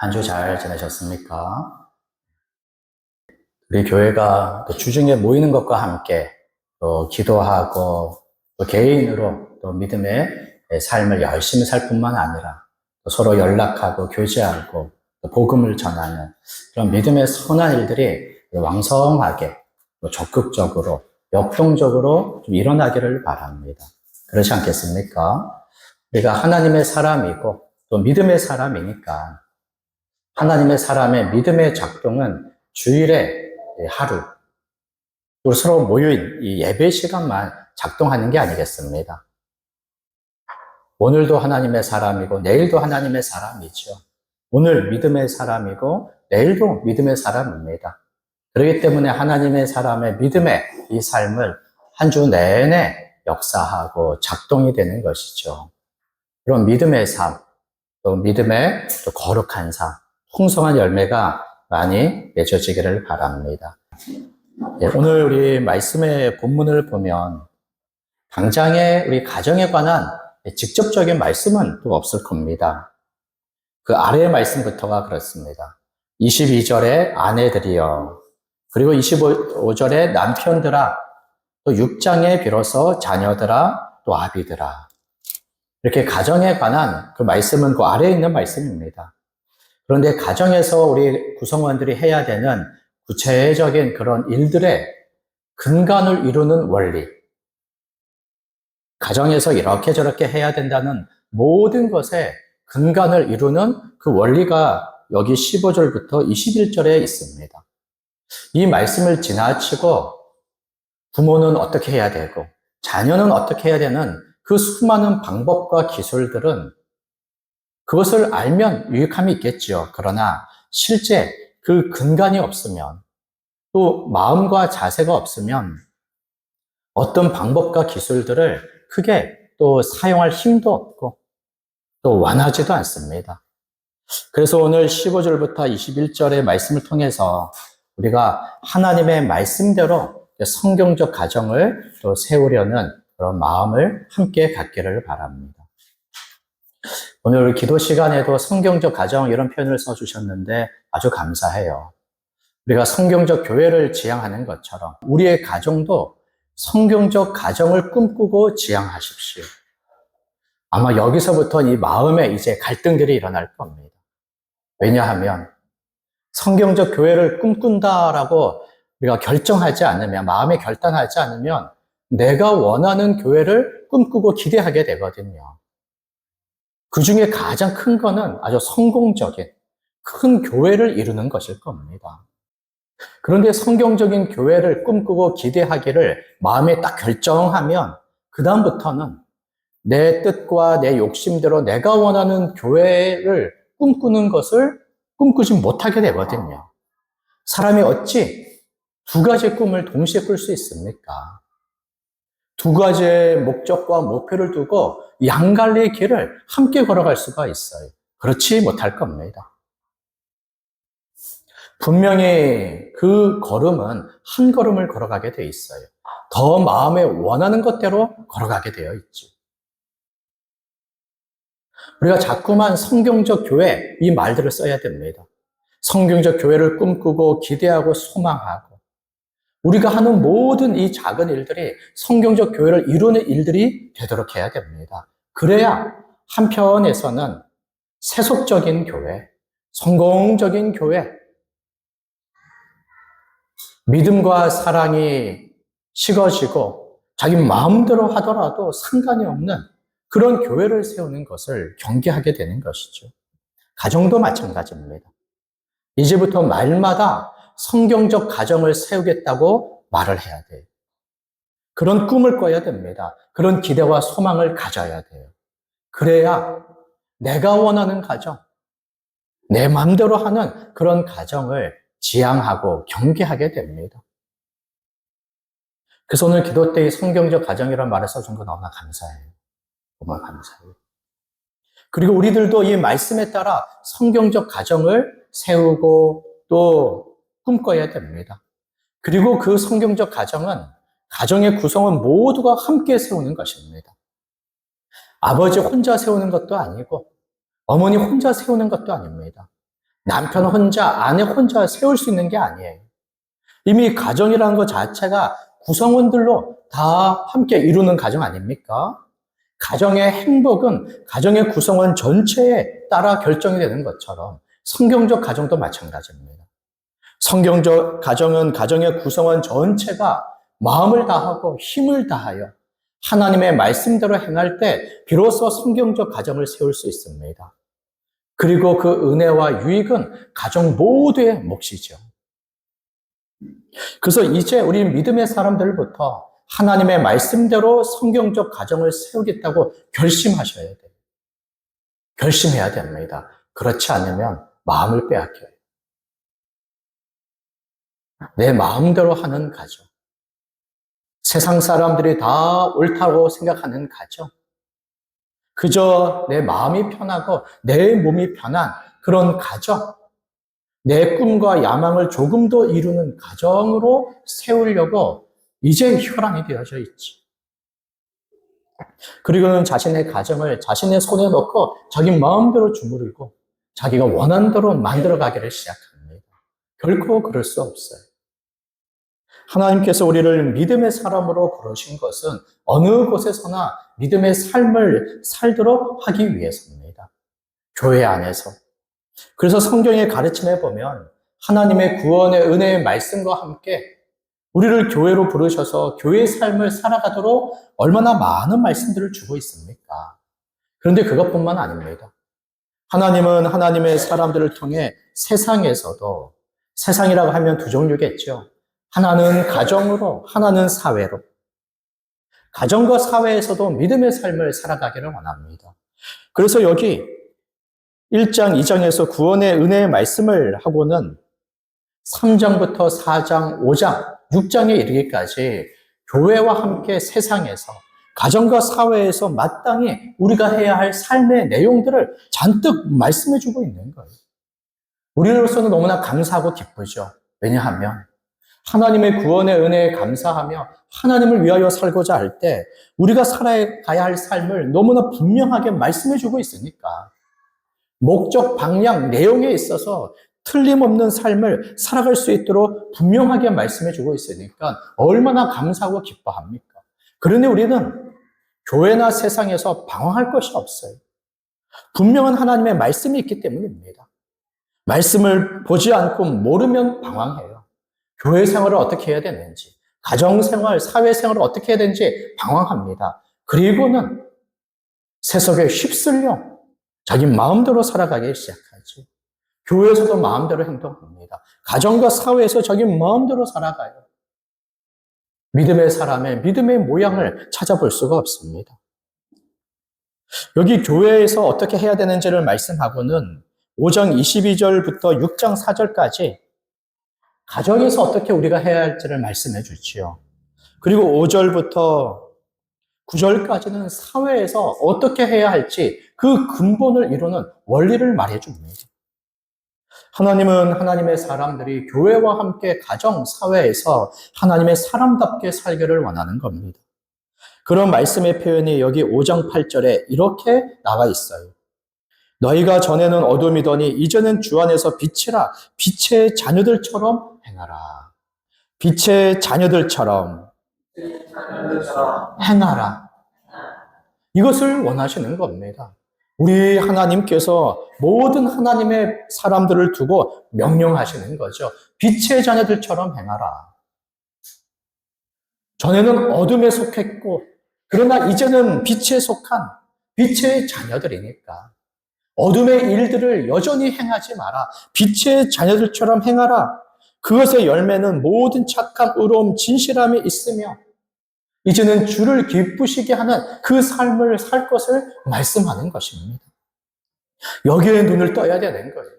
한 주 잘 지내셨습니까? 우리 교회가 또 주중에 모이는 것과 함께 또 기도하고 또 개인으로 또 믿음의 삶을 열심히 살 뿐만 아니라 또 서로 연락하고 교제하고 또 복음을 전하는 그런 믿음의 선한 일들이 왕성하게 또 적극적으로 역동적으로 좀 일어나기를 바랍니다. 그렇지 않겠습니까? 우리가 하나님의 사람이고 또 믿음의 사람이니까 하나님의 사람의 믿음의 작동은 주일에 하루, 또 서로 모여인 이 예배 시간만 작동하는 게 아니겠습니다. 오늘도 하나님의 사람이고 내일도 하나님의 사람이죠. 오늘 믿음의 사람이고 내일도 믿음의 사람입니다. 그렇기 때문에 하나님의 사람의 믿음의 이 삶을 한 주 내내 역사하고 작동이 되는 것이죠. 그런 믿음의 삶, 또 믿음의 또 거룩한 삶, 풍성한 열매가 많이 맺어지기를 바랍니다. 오늘 우리 말씀의 본문을 보면 당장에 우리 가정에 관한 직접적인 말씀은 또 없을 겁니다. 그 아래의 말씀부터가 그렇습니다. 22절에 아내들이여, 그리고 25절에 남편들아, 또 6장에 비로소 자녀들아, 또 아비들아. 이렇게 가정에 관한 그 말씀은 그 아래에 있는 말씀입니다. 그런데 가정에서 우리 구성원들이 해야 되는 구체적인 그런 일들의 근간을 이루는 원리, 가정에서 이렇게 저렇게 해야 된다는 모든 것의 근간을 이루는 그 원리가 여기 15절부터 21절에 있습니다. 이 말씀을 지나치고 부모는 어떻게 해야 되고 자녀는 어떻게 해야 되는 그 수많은 방법과 기술들은 그것을 알면 유익함이 있겠죠. 그러나 실제 그 근간이 없으면 또 마음과 자세가 없으면 어떤 방법과 기술들을 크게 또 사용할 힘도 없고 또 원하지도 않습니다. 그래서 오늘 15절부터 21절의 말씀을 통해서 우리가 하나님의 말씀대로 성경적 가정을 또 세우려는 그런 마음을 함께 갖기를 바랍니다. 오늘 기도 시간에도 성경적 가정 이런 표현을 써주셨는데 아주 감사해요. 우리가 성경적 교회를 지향하는 것처럼 우리의 가정도 성경적 가정을 꿈꾸고 지향하십시오. 아마 여기서부터 이 마음에 이제 갈등들이 일어날 겁니다. 왜냐하면 성경적 교회를 꿈꾼다라고 우리가 결정하지 않으면, 마음에 결단하지 않으면 내가 원하는 교회를 꿈꾸고 기대하게 되거든요. 그 중에 가장 큰 거는 아주 성공적인 큰 교회를 이루는 것일 겁니다. 그런데 성경적인 교회를 꿈꾸고 기대하기를 마음에 딱 결정하면 그다음부터는 내 뜻과 내 욕심대로 내가 원하는 교회를 꿈꾸는 것을 꿈꾸지 못하게 되거든요. 사람이 어찌 두 가지 꿈을 동시에 꿀 수 있습니까? 두 가지의 목적과 목표를 두고 양갈래의 길을 함께 걸어갈 수가 있어요. 그렇지 못할 겁니다. 분명히 그 걸음은 한 걸음을 걸어가게 돼 있어요. 더 마음에 원하는 것대로 걸어가게 되어 있죠. 우리가 자꾸만 성경적 교회 이 말들을 써야 됩니다. 성경적 교회를 꿈꾸고 기대하고 소망하고 우리가 하는 모든 이 작은 일들이 성경적 교회를 이루는 일들이 되도록 해야 됩니다. 그래야 한편에서는 세속적인 교회, 성공적인 교회, 믿음과 사랑이 식어지고 자기 마음대로 하더라도 상관이 없는 그런 교회를 세우는 것을 경계하게 되는 것이죠. 가정도 마찬가지입니다. 이제부터 말마다 성경적 가정을 세우겠다고 말을 해야 돼요. 그런 꿈을 꿔야 됩니다. 그런 기대와 소망을 가져야 돼요. 그래야 내가 원하는 가정, 내 마음대로 하는 그런 가정을 지향하고 경계하게 됩니다. 그래서 오늘 기도 때 성경적 가정이라는 말을 써준 거 너무나 감사해요. 정말 감사해요. 그리고 우리들도 이 말씀에 따라 성경적 가정을 세우고 또 꿈꿔야 됩니다. 그리고 그 성경적 가정은 가정의 구성은 모두가 함께 세우는 것입니다. 아버지 혼자 세우는 것도 아니고 어머니 혼자 세우는 것도 아닙니다. 남편 혼자, 아내 혼자 세울 수 있는 게 아니에요. 이미 가정이라는 것 자체가 구성원들로 다 함께 이루는 가정 아닙니까? 가정의 행복은 가정의 구성원 전체에 따라 결정이 되는 것처럼 성경적 가정도 마찬가지입니다. 성경적 가정은 가정의 구성원 전체가 마음을 다하고 힘을 다하여 하나님의 말씀대로 행할 때 비로소 성경적 가정을 세울 수 있습니다. 그리고 그 은혜와 유익은 가정 모두의 몫이죠. 그래서 이제 우리 믿음의 사람들부터 하나님의 말씀대로 성경적 가정을 세우겠다고 결심하셔야 돼요. 결심해야 됩니다. 그렇지 않으면 마음을 빼앗겨요. 내 마음대로 하는 가정. 세상 사람들이 다 옳다고 생각하는 가정. 그저 내 마음이 편하고 내 몸이 편한 그런 가정. 내 꿈과 야망을 조금도 이루는 가정으로 세우려고 이제 혈안이 되어져 있지. 그리고는 자신의 가정을 자신의 손에 넣고 자기 마음대로 주무르고 자기가 원하는 대로 만들어가기를 시작합니다. 결코 그럴 수 없어요. 하나님께서 우리를 믿음의 사람으로 부르신 것은 어느 곳에서나 믿음의 삶을 살도록 하기 위해서입니다. 교회 안에서. 그래서 성경의 가르침에 보면 하나님의 구원의 은혜의 말씀과 함께 우리를 교회로 부르셔서 교회의 삶을 살아가도록 얼마나 많은 말씀들을 주고 있습니까? 그런데 그것뿐만 아닙니다. 하나님은 하나님의 사람들을 통해 세상에서도, 세상이라고 하면 두 종류겠죠. 하나는 가정으로, 하나는 사회로. 가정과 사회에서도 믿음의 삶을 살아가기를 원합니다. 그래서 여기 1장, 2장에서 구원의 은혜의 말씀을 하고는 3장부터 4장, 5장, 6장에 이르기까지 교회와 함께 세상에서, 가정과 사회에서 마땅히 우리가 해야 할 삶의 내용들을 잔뜩 말씀해 주고 있는 거예요. 우리로서는 너무나 감사하고 기쁘죠. 왜냐하면 하나님의 구원의 은혜에 감사하며 하나님을 위하여 살고자 할 때 우리가 살아가야 할 삶을 너무나 분명하게 말씀해 주고 있으니까 목적, 방향, 내용에 있어서 틀림없는 삶을 살아갈 수 있도록 분명하게 말씀해 주고 있으니까 얼마나 감사하고 기뻐합니까? 그런데 우리는 교회나 세상에서 방황할 것이 없어요. 분명한 하나님의 말씀이 있기 때문입니다. 말씀을 보지 않고 모르면 방황해요. 교회 생활을 어떻게 해야 되는지, 가정생활, 사회생활을 어떻게 해야 되는지 방황합니다. 그리고는 세속에 휩쓸려 자기 마음대로 살아가기 시작하지. 교회에서도 마음대로 행동합니다. 가정과 사회에서 자기 마음대로 살아가요. 믿음의 사람의 믿음의 모양을 찾아볼 수가 없습니다. 여기 교회에서 어떻게 해야 되는지를 말씀하고는 5장 22절부터 6장 4절까지 가정에서 어떻게 우리가 해야 할지를 말씀해 주지요. 그리고 5절부터 9절까지는 사회에서 어떻게 해야 할지 그 근본을 이루는 원리를 말해 줍니다. 하나님은 하나님의 사람들이 교회와 함께 가정, 사회에서 하나님의 사람답게 살기를 원하는 겁니다. 그런 말씀의 표현이 여기 5장 8절에 이렇게 나와 있어요. 너희가 전에는 어둠이더니 이제는 주 안에서 빛이라. 빛의 자녀들처럼 행하라. 빛의 자녀들처럼 행하라. 이것을 원하시는 겁니다. 우리 하나님께서 모든 하나님의 사람들을 두고 명령하시는 거죠. 빛의 자녀들처럼 행하라. 전에는 어둠에 속했고, 그러나 이제는 빛에 속한 빛의 자녀들이니까 어둠의 일들을 여전히 행하지 마라. 빛의 자녀들처럼 행하라. 그것의 열매는 모든 착함, 의로움, 진실함이 있으며 이제는 주를 기쁘시게 하는 그 삶을 살 것을 말씀하는 것입니다. 여기에 눈을 떠야 되는 거예요.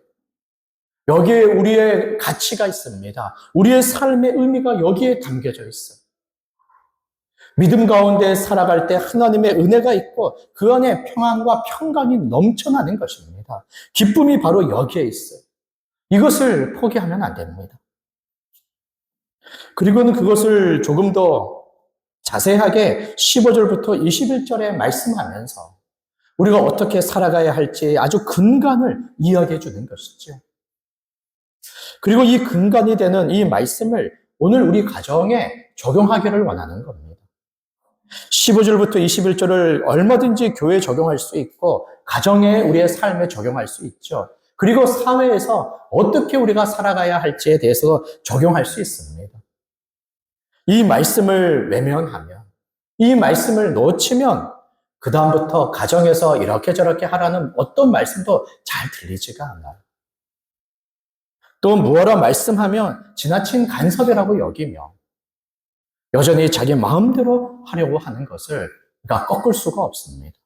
여기에 우리의 가치가 있습니다. 우리의 삶의 의미가 여기에 담겨져 있어요. 믿음 가운데 살아갈 때 하나님의 은혜가 있고 그 안에 평안과 평강이 넘쳐나는 것입니다. 기쁨이 바로 여기에 있어요. 이것을 포기하면 안 됩니다. 그리고는 그것을 조금 더 자세하게 15절부터 21절에 말씀하면서 우리가 어떻게 살아가야 할지 아주 근간을 이야기해 주는 것이죠. 그리고 이 근간이 되는 이 말씀을 오늘 우리 가정에 적용하기를 원하는 겁니다. 15절부터 21절을 얼마든지 교회에 적용할 수 있고 가정에 우리의 삶에 적용할 수 있죠. 그리고 사회에서 어떻게 우리가 살아가야 할지에 대해서 적용할 수 있습니다. 이 말씀을 외면하면, 이 말씀을 놓치면 그 다음부터 가정에서 이렇게 저렇게 하라는 어떤 말씀도 잘 들리지가 않아요. 또 무엇라 말씀하면 지나친 간섭이라고 여기며 여전히 자기 마음대로 하려고 하는 것을 우리가 꺾을 수가 없습니다.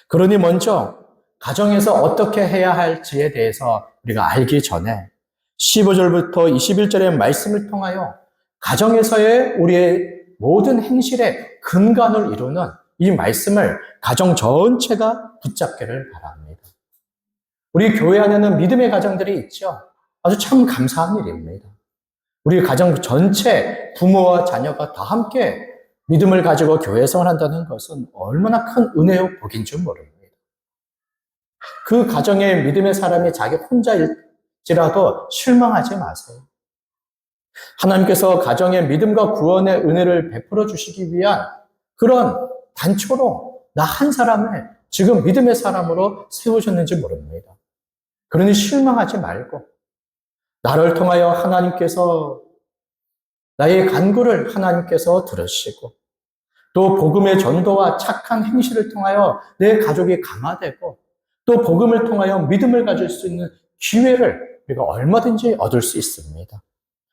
그러니 먼저 가정에서 어떻게 해야 할지에 대해서 우리가 알기 전에 15절부터 21절의 말씀을 통하여 가정에서의 우리의 모든 행실의 근간을 이루는 이 말씀을 가정 전체가 붙잡기를 바랍니다. 우리 교회 안에는 믿음의 가정들이 있죠. 아주 참 감사한 일입니다. 우리 가정 전체 부모와 자녀가 다 함께 믿음을 가지고 교회 생활한다는 것은 얼마나 큰 은혜요 복인 줄 모릅니다. 그 가정에 믿음의 사람이 자기 혼자일지라도 실망하지 마세요. 하나님께서 가정에 믿음과 구원의 은혜를 베풀어 주시기 위한 그런 단초로 나 한 사람을 지금 믿음의 사람으로 세우셨는지 모릅니다. 그러니 실망하지 말고 나를 통하여 하나님께서 나의 간구를 하나님께서 들으시고 또 복음의 전도와 착한 행실을 통하여 내 가족이 강화되고 또 복음을 통하여 믿음을 가질 수 있는 기회를 우리가 얼마든지 얻을 수 있습니다.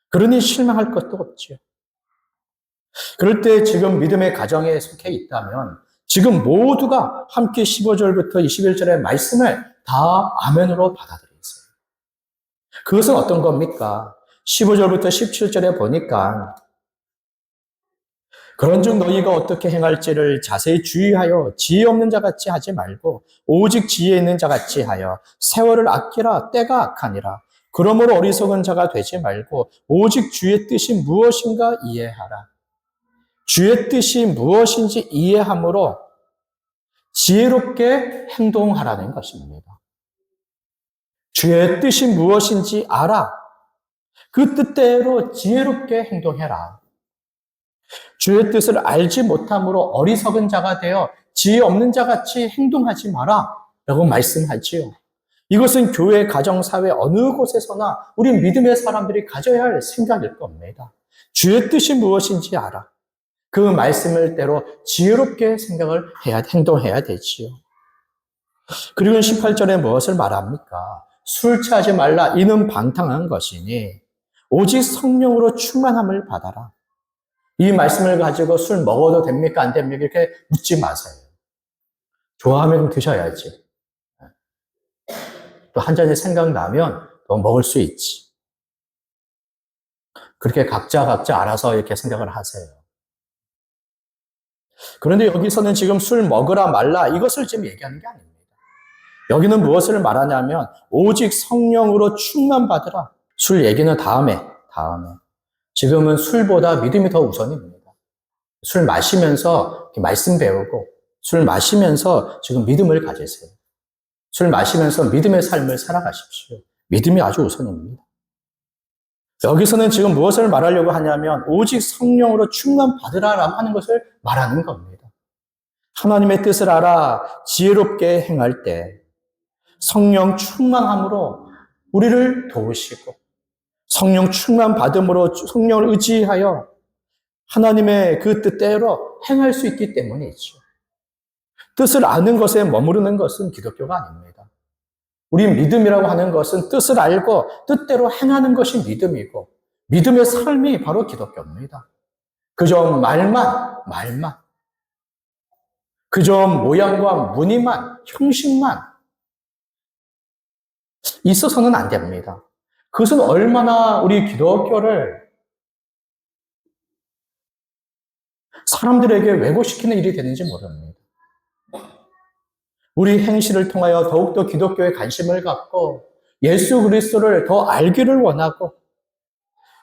그러니 실망할 것도 없지요. 그럴 때 지금 믿음의 가정에 속해 있다면 지금 모두가 함께 15절부터 21절의 말씀을 다 아멘으로 받아들이세요. 그것은 어떤 겁니까? 15절부터 17절에 보니까 그런즉 너희가 어떻게 행할지를 자세히 주의하여 지혜 없는 자같이 하지 말고 오직 지혜 있는 자같이 하여 세월을 아끼라 때가 악하니라. 그러므로 어리석은 자가 되지 말고 오직 주의 뜻이 무엇인가 이해하라. 주의 뜻이 무엇인지 이해함으로 지혜롭게 행동하라는 것입니다. 주의 뜻이 무엇인지 알아. 그 뜻대로 지혜롭게 행동해라. 주의 뜻을 알지 못함으로 어리석은 자가 되어 지혜 없는 자같이 행동하지 마라 라고 말씀하지요. 이것은 교회, 가정, 사회 어느 곳에서나 우리 믿음의 사람들이 가져야 할 생각일 겁니다. 주의 뜻이 무엇인지 알아. 그 말씀을 대로 지혜롭게 생각을 해야, 행동해야 되지요. 그리고 18절에 무엇을 말합니까? 술 취하지 말라. 이는 방탕한 것이니 오직 성령으로 충만함을 받아라. 이 말씀을 가지고 술 먹어도 됩니까? 안 됩니까? 이렇게 묻지 마세요. 좋아하면 드셔야지. 또 한 잔이 생각나면 또 먹을 수 있지. 그렇게 각자 알아서 이렇게 생각을 하세요. 그런데 여기서는 지금 술 먹으라 말라 이것을 지금 얘기하는 게 아닙니다. 여기는 무엇을 말하냐면 오직 성령으로 충만받으라. 술 얘기는 다음에. 지금은 술보다 믿음이 더 우선입니다. 술 마시면서 말씀 배우고 술 마시면서 지금 믿음을 가지세요. 술 마시면서 믿음의 삶을 살아가십시오. 믿음이 아주 우선입니다. 여기서는 지금 무엇을 말하려고 하냐면 오직 성령으로 충만받으라라고 하는 것을 말하는 겁니다. 하나님의 뜻을 알아 지혜롭게 행할 때 성령 충만함으로 우리를 도우시고 성령 충만받음으로 성령을 의지하여 하나님의 그 뜻대로 행할 수 있기 때문이죠. 뜻을 아는 것에 머무르는 것은 기독교가 아닙니다. 우리 믿음이라고 하는 것은 뜻을 알고 뜻대로 행하는 것이 믿음이고 믿음의 삶이 바로 기독교입니다. 그저 말만 그저 모양과 무늬만 형식만 있어서는 안 됩니다. 그것은 얼마나 우리 기독교를 사람들에게 왜곡시키는 일이 되는지 모릅니다. 우리 행실을 통하여 더욱더 기독교에 관심을 갖고 예수 그리스도를 더 알기를 원하고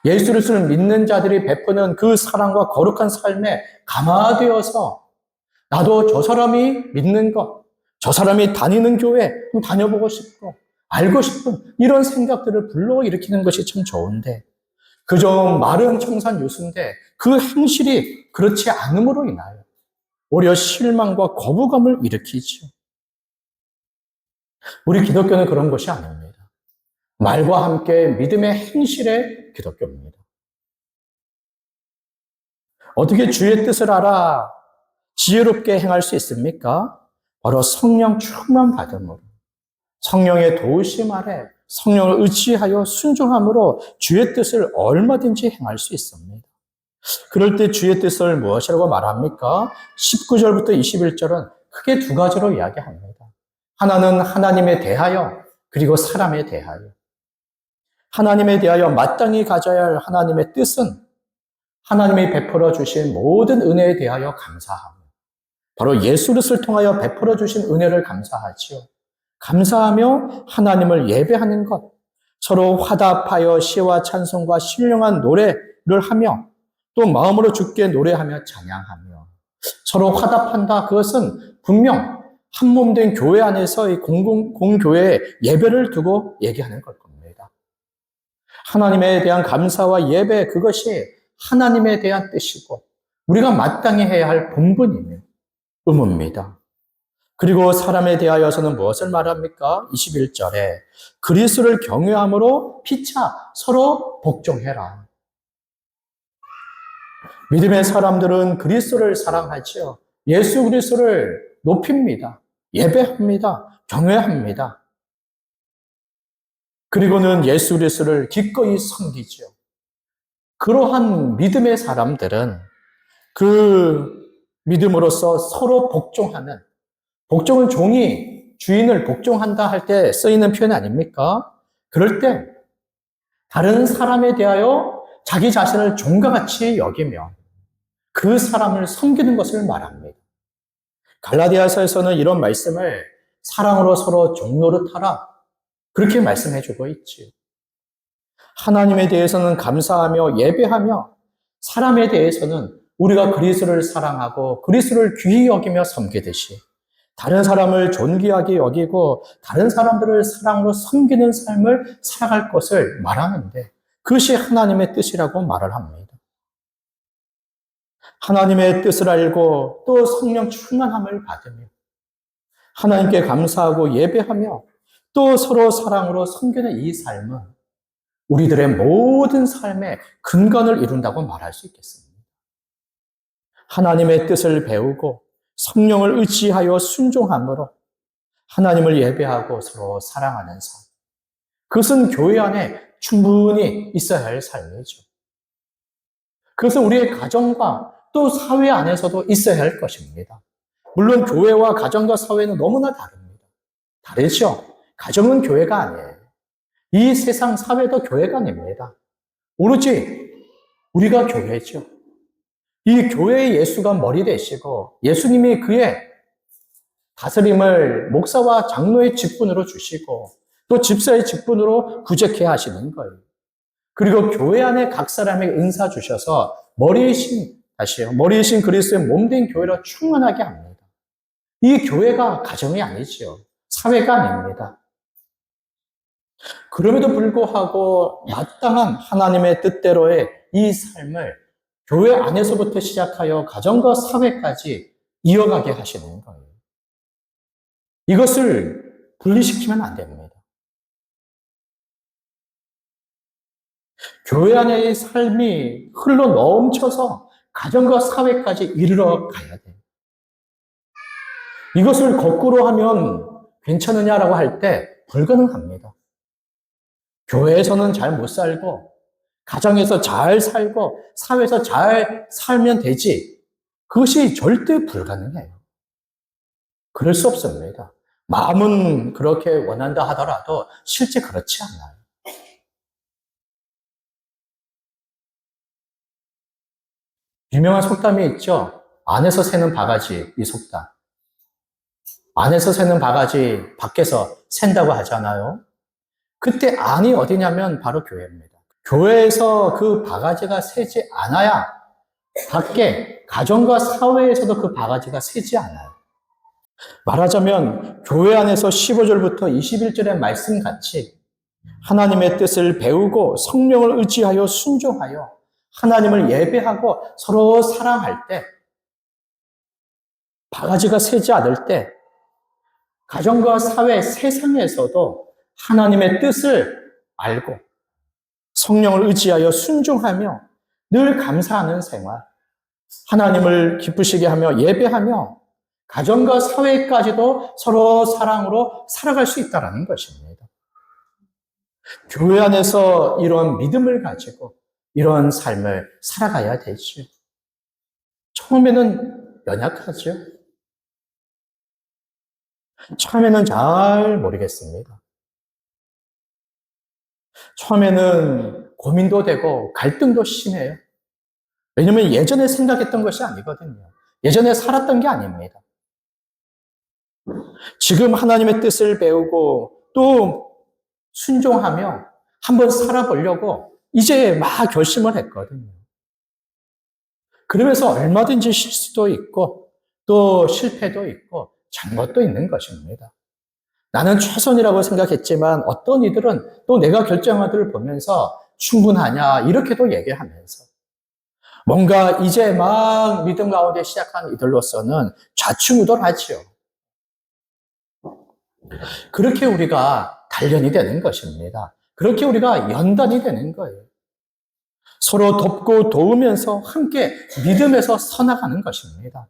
예수 그리스도를 믿는 자들이 베푸는 그 사랑과 거룩한 삶에 감화되어서 나도 저 사람이 믿는 것, 저 사람이 다니는 교회 좀 다녀보고 싶고 알고 싶은 이런 생각들을 불러일으키는 것이 참 좋은데 그저 말은 청산유수인데 그 행실이 그렇지 않음으로 인하여 오히려 실망과 거부감을 일으키죠. 우리 기독교는 그런 것이 아닙니다. 말과 함께 믿음의 행실의 기독교입니다. 어떻게 주의 뜻을 알아 지혜롭게 행할 수 있습니까? 바로 성령 충만 받음으로 성령의 도우심 아래 성령을 의지하여 순종함으로 주의 뜻을 얼마든지 행할 수 있습니다. 그럴 때 주의 뜻을 무엇이라고 말합니까? 19절부터 21절은 크게 두 가지로 이야기합니다. 하나는 하나님에 대하여 그리고 사람에 대하여. 하나님에 대하여 마땅히 가져야 할 하나님의 뜻은 하나님이 베풀어 주신 모든 은혜에 대하여 감사하며 바로 예수 그리스도를 통하여 베풀어 주신 은혜를 감사하지요. 감사하며 하나님을 예배하는 것, 서로 화답하여 시와 찬송과 신령한 노래를 하며 또 마음으로 주께 노래하며 찬양하며 서로 화답한다. 그것은 분명 한 몸 된 교회 안에서의 공교회의 예배를 두고 얘기하는 걸 겁니다. 하나님에 대한 감사와 예배, 그것이 하나님에 대한 뜻이고 우리가 마땅히 해야 할 본분이며 의무입니다. 그리고 사람에 대하여서는 무엇을 말합니까? 21절에 그리스도를 경외함으로 피차 서로 복종해라. 믿음의 사람들은 그리스도를 사랑하지요. 예수 그리스도를 높입니다. 예배합니다. 경외합니다. 그리고는 예수 그리스도를 기꺼이 섬기죠. 그러한 믿음의 사람들은 그 믿음으로써 서로 복종하는, 복종은 종이 주인을 복종한다 할 때 쓰이는 표현 아닙니까? 그럴 때 다른 사람에 대하여 자기 자신을 종과 같이 여기며 그 사람을 섬기는 것을 말합니다. 갈라디아서에서는 이런 말씀을 사랑으로 서로 종노릇하라 그렇게 말씀해주고 있지요. 하나님에 대해서는 감사하며 예배하며 사람에 대해서는 우리가 그리스도를 사랑하고 그리스도를 귀히 여기며 섬기듯이 다른 사람을 존귀하게 여기고 다른 사람들을 사랑으로 섬기는 삶을 살아갈 것을 말하는데 그것이 하나님의 뜻이라고 말을 합니다. 하나님의 뜻을 알고 또 성령 충만함을 받으며 하나님께 감사하고 예배하며 또 서로 사랑으로 섬기는 이 삶은 우리들의 모든 삶의 근간을 이룬다고 말할 수 있겠습니다. 하나님의 뜻을 배우고 성령을 의지하여 순종함으로 하나님을 예배하고 서로 사랑하는 삶. 그것은 교회 안에 충분히 있어야 할 삶이죠. 그것은 우리의 가정과 또 사회 안에서도 있어야 할 것입니다. 물론 교회와 가정과 사회는 너무나 다릅니다. 다르죠? 가정은 교회가 아니에요. 이 세상 사회도 교회가 아닙니다. 오로지 우리가 교회죠. 이 교회의 예수가 머리 되시고 예수님이 그의 다스림을 목사와 장로의 직분으로 주시고 또 집사의 직분으로 구제케 하시는 거예요. 그리고 교회 안에 각 사람에게 은사 주셔서 머리이신 그리스도의 몸된 교회로 충만하게 합니다. 이 교회가 가정이 아니지요. 사회가 아닙니다. 그럼에도 불구하고 마땅한 하나님의 뜻대로의 이 삶을 교회 안에서부터 시작하여 가정과 사회까지 이어가게 하시는 거예요. 이것을 분리시키면 안 됩니다. 교회 안의 삶이 흘러 넘쳐서 가정과 사회까지 이르러 가야 돼요. 이것을 거꾸로 하면 괜찮으냐라고 할 때 불가능합니다. 교회에서는 잘 못 살고 가정에서 잘 살고 사회에서 잘 살면 되지. 그것이 절대 불가능해요. 그럴 수 없습니다. 마음은 그렇게 원한다 하더라도 실제 그렇지 않아요. 유명한 속담이 있죠. 안에서 새는 바가지, 이 속담. 안에서 새는 바가지, 밖에서 샌다고 하잖아요. 그때 안이 어디냐면 바로 교회입니다. 교회에서 그 바가지가 새지 않아야 밖에 가정과 사회에서도 그 바가지가 새지 않아요. 말하자면 교회 안에서 15절부터 21절의 말씀같이 하나님의 뜻을 배우고 성령을 의지하여 순종하여 하나님을 예배하고 서로 사랑할 때, 바가지가 새지 않을 때 가정과 사회, 세상에서도 하나님의 뜻을 알고 성령을 의지하여 순종하며 늘 감사하는 생활, 하나님을 기쁘시게 하며 예배하며 가정과 사회까지도 서로 사랑으로 살아갈 수 있다는 것입니다. 교회 안에서 이런 믿음을 가지고 이런 삶을 살아가야 되죠. 처음에는 연약하죠. 처음에는 잘 모르겠습니다. 처음에는 고민도 되고 갈등도 심해요. 왜냐면 예전에 생각했던 것이 아니거든요. 예전에 살았던 게 아닙니다. 지금 하나님의 뜻을 배우고 또 순종하며 한번 살아보려고 이제 막 결심을 했거든요. 그러면서 얼마든지 실수도 있고 또 실패도 있고 잘못도 있는 것입니다. 나는 최선이라고 생각했지만 어떤 이들은 또 내가 결정한 것들을 보면서 충분하냐 이렇게도 얘기하면서 뭔가 이제 막 믿음 가운데 시작한 이들로서는 좌충우돌하지요. 그렇게 우리가 단련이 되는 것입니다. 그렇게 우리가 연단이 되는 거예요. 서로 돕고 도우면서 함께 믿음에서 서나가는 것입니다.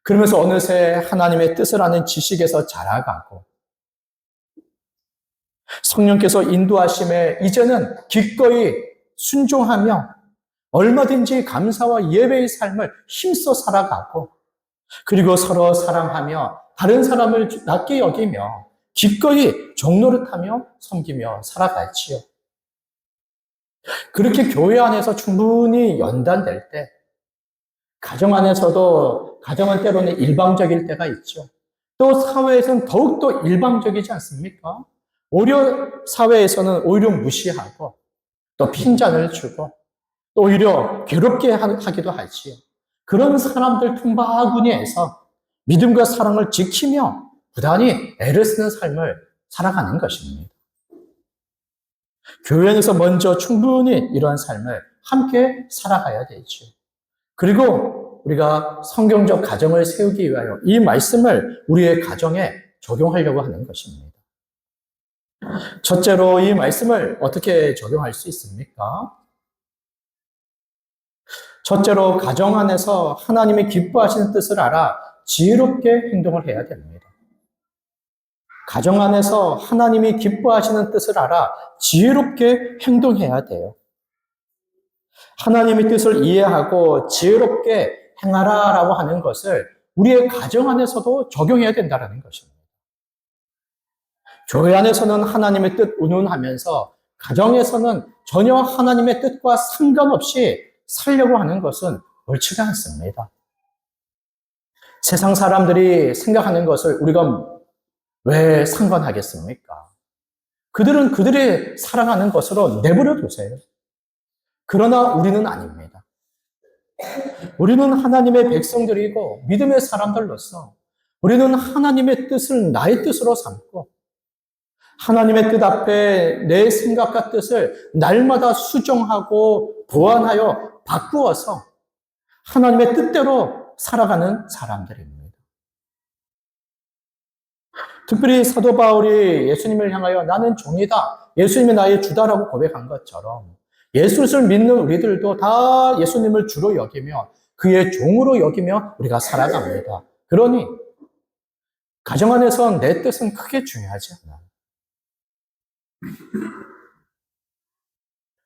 그러면서 어느새 하나님의 뜻을 아는 지식에서 자라가고 성령께서 인도하심에 이제는 기꺼이 순종하며 얼마든지 감사와 예배의 삶을 힘써 살아가고 그리고 서로 사랑하며 다른 사람을 낮게 여기며 기꺼이 종노릇하며 섬기며 살아가지요. 그렇게 교회 안에서 충분히 연단될 때 가정 안에서도 가정은 때로는 일방적일 때가 있죠. 또 사회에서는 더욱더 일방적이지 않습니까? 오히려 사회에서는 오히려 무시하고 또 핀잔을 주고 또 오히려 괴롭게 하기도 하지요. 그런 사람들 틈바구니에서 믿음과 사랑을 지키며 부단히 애를 쓰는 삶을 살아가는 것입니다. 교회 안에서 먼저 충분히 이러한 삶을 함께 살아가야 되죠. 그리고 우리가 성경적 가정을 세우기 위하여 이 말씀을 우리의 가정에 적용하려고 하는 것입니다. 첫째로 이 말씀을 어떻게 적용할 수 있습니까? 첫째로 가정 안에서 하나님이 기뻐하시는 뜻을 알아 지혜롭게 행동을 해야 됩니다. 가정 안에서 하나님이 기뻐하시는 뜻을 알아 지혜롭게 행동해야 돼요. 하나님의 뜻을 이해하고 지혜롭게 행하라라고 하는 것을 우리의 가정 안에서도 적용해야 된다는 것입니다. 교회 안에서는 하나님의 뜻 운운하면서 가정에서는 전혀 하나님의 뜻과 상관없이 살려고 하는 것은 옳지가 않습니다. 세상 사람들이 생각하는 것을 우리가 왜 상관하겠습니까? 그들은 그들이 살아가는 것으로 내버려 두세요. 그러나 우리는 아닙니다. 우리는 하나님의 백성들이고 믿음의 사람들로서 우리는 하나님의 뜻을 나의 뜻으로 삼고 하나님의 뜻 앞에 내 생각과 뜻을 날마다 수정하고 보완하여 바꾸어서 하나님의 뜻대로 살아가는 사람들입니다. 특별히 사도 바울이 예수님을 향하여 나는 종이다, 예수님이 나의 주다라고 고백한 것처럼 예수를 믿는 우리들도 다 예수님을 주로 여기며 그의 종으로 여기며 우리가 살아갑니다. 그러니 가정 안에서 내 뜻은 크게 중요하지 않아요.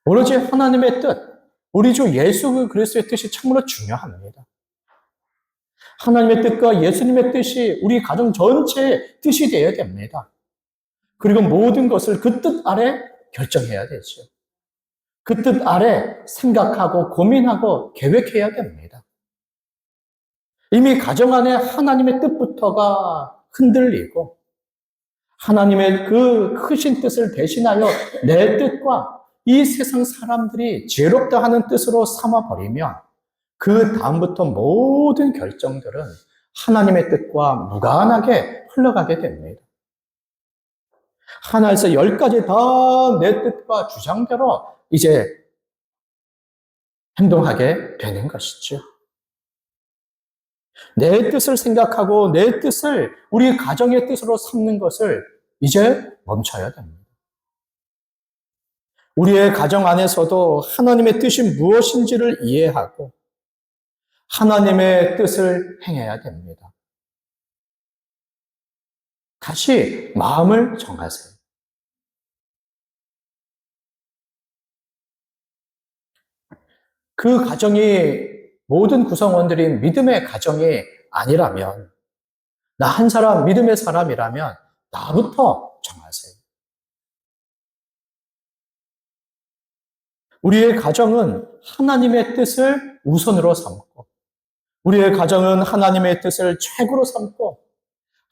오로지 하나님의 뜻, 우리 주 예수 그리스도의 뜻이 참으로 중요합니다. 하나님의 뜻과 예수님의 뜻이 우리 가정 전체의 뜻이 되어야 됩니다. 그리고 모든 것을 그 뜻 아래 결정해야 되죠. 그 뜻 아래 생각하고 고민하고 계획해야 됩니다. 이미 가정 안에 하나님의 뜻부터가 흔들리고 하나님의 그 크신 뜻을 대신하여 내 뜻과 이 세상 사람들이 죄롭다 하는 뜻으로 삼아버리면 그 다음부터 모든 결정들은 하나님의 뜻과 무관하게 흘러가게 됩니다. 하나에서 10가지 다 내 뜻과 주장대로 이제 행동하게 되는 것이죠. 내 뜻을 생각하고 내 뜻을 우리 가정의 뜻으로 삼는 것을 이제 멈춰야 됩니다. 우리의 가정 안에서도 하나님의 뜻이 무엇인지를 이해하고 하나님의 뜻을 행해야 됩니다. 다시 마음을 정하세요. 그 가정이 모든 구성원들이 믿음의 가정이 아니라면, 나 한 사람 믿음의 사람이라면 나부터 정하세요. 우리의 가정은 하나님의 뜻을 우선으로 삼고, 우리의 가정은 하나님의 뜻을 최고로 삼고,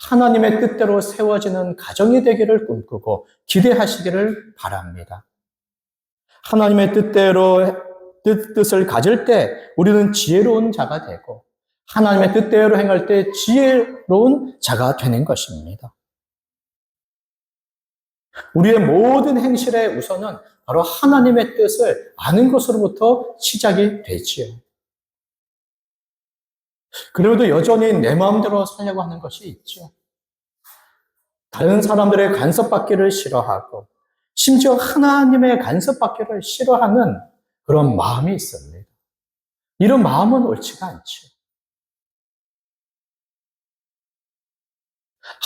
하나님의 뜻대로 세워지는 가정이 되기를 꿈꾸고 기대하시기를 바랍니다. 하나님의 뜻을 가질 때 우리는 지혜로운 자가 되고, 하나님의 뜻대로 행할 때 지혜로운 자가 되는 것입니다. 우리의 모든 행실의 우선은 바로 하나님의 뜻을 아는 것으로부터 시작이 되지요. 그래도 여전히 내 마음대로 살려고 하는 것이 있죠. 다른 사람들의 간섭받기를 싫어하고 심지어 하나님의 간섭받기를 싫어하는 그런 마음이 있습니다. 이런 마음은 옳지가 않죠.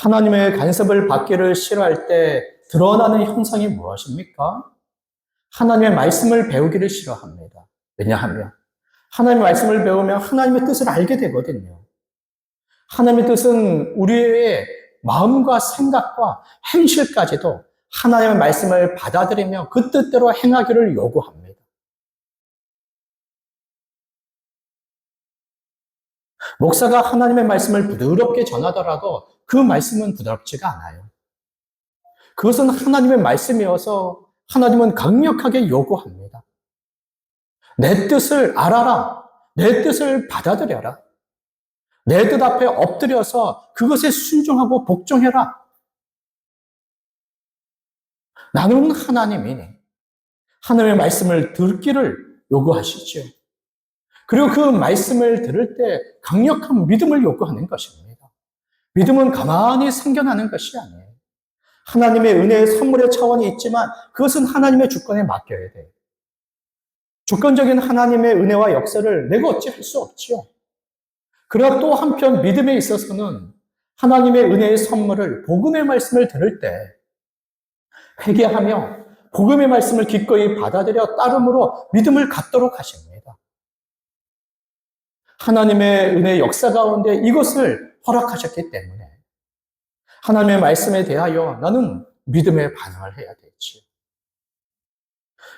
하나님의 간섭을 받기를 싫어할 때 드러나는 형상이 무엇입니까? 하나님의 말씀을 배우기를 싫어합니다. 왜냐하면 하나님의 말씀을 배우면 하나님의 뜻을 알게 되거든요. 하나님의 뜻은 우리의 마음과 생각과 행실까지도 하나님의 말씀을 받아들이며 그 뜻대로 행하기를 요구합니다. 목사가 하나님의 말씀을 부드럽게 전하더라도 그 말씀은 부드럽지가 않아요. 그것은 하나님의 말씀이어서 하나님은 강력하게 요구합니다. 내 뜻을 알아라. 내 뜻을 받아들여라. 내 뜻 앞에 엎드려서 그것에 순종하고 복종해라. 나는 하나님이니 하나님의 말씀을 듣기를 요구하시죠. 그리고 그 말씀을 들을 때 강력한 믿음을 요구하는 것입니다. 믿음은 가만히 생겨나는 것이 아니에요. 하나님의 은혜의 선물의 차원이 있지만 그것은 하나님의 주권에 맡겨야 돼요. 주권적인 하나님의 은혜와 역사를 내가 어찌할 수 없지요. 그러나 또 한편 믿음에 있어서는 하나님의 은혜의 선물을 복음의 말씀을 들을 때 회개하며 복음의 말씀을 기꺼이 받아들여 따름으로 믿음을 갖도록 하십니다. 하나님의 은혜의 역사 가운데 이것을 허락하셨기 때문에 하나님의 말씀에 대하여 나는 믿음의 반응을 해야 되지.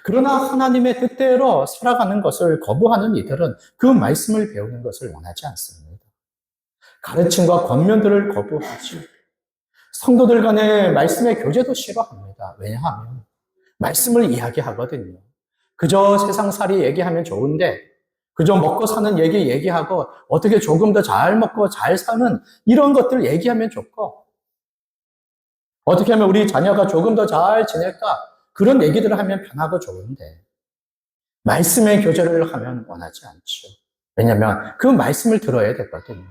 그러나 하나님의 뜻대로 살아가는 것을 거부하는 이들은 그 말씀을 배우는 것을 원하지 않습니다. 가르침과 권면들을 거부하지. 성도들 간의 말씀의 교제도 싫어합니다. 왜냐하면 말씀을 이야기하거든요. 그저 세상살이 얘기하면 좋은데 그저 먹고 사는 얘기하고 어떻게 조금 더 잘 먹고 잘 사는 이런 것들 얘기하면 좋고 어떻게 하면 우리 자녀가 조금 더 잘 지낼까 그런 얘기들을 하면 편하고 좋은데 말씀의 교제를 하면 원하지 않죠. 왜냐하면 그 말씀을 들어야 되거든요.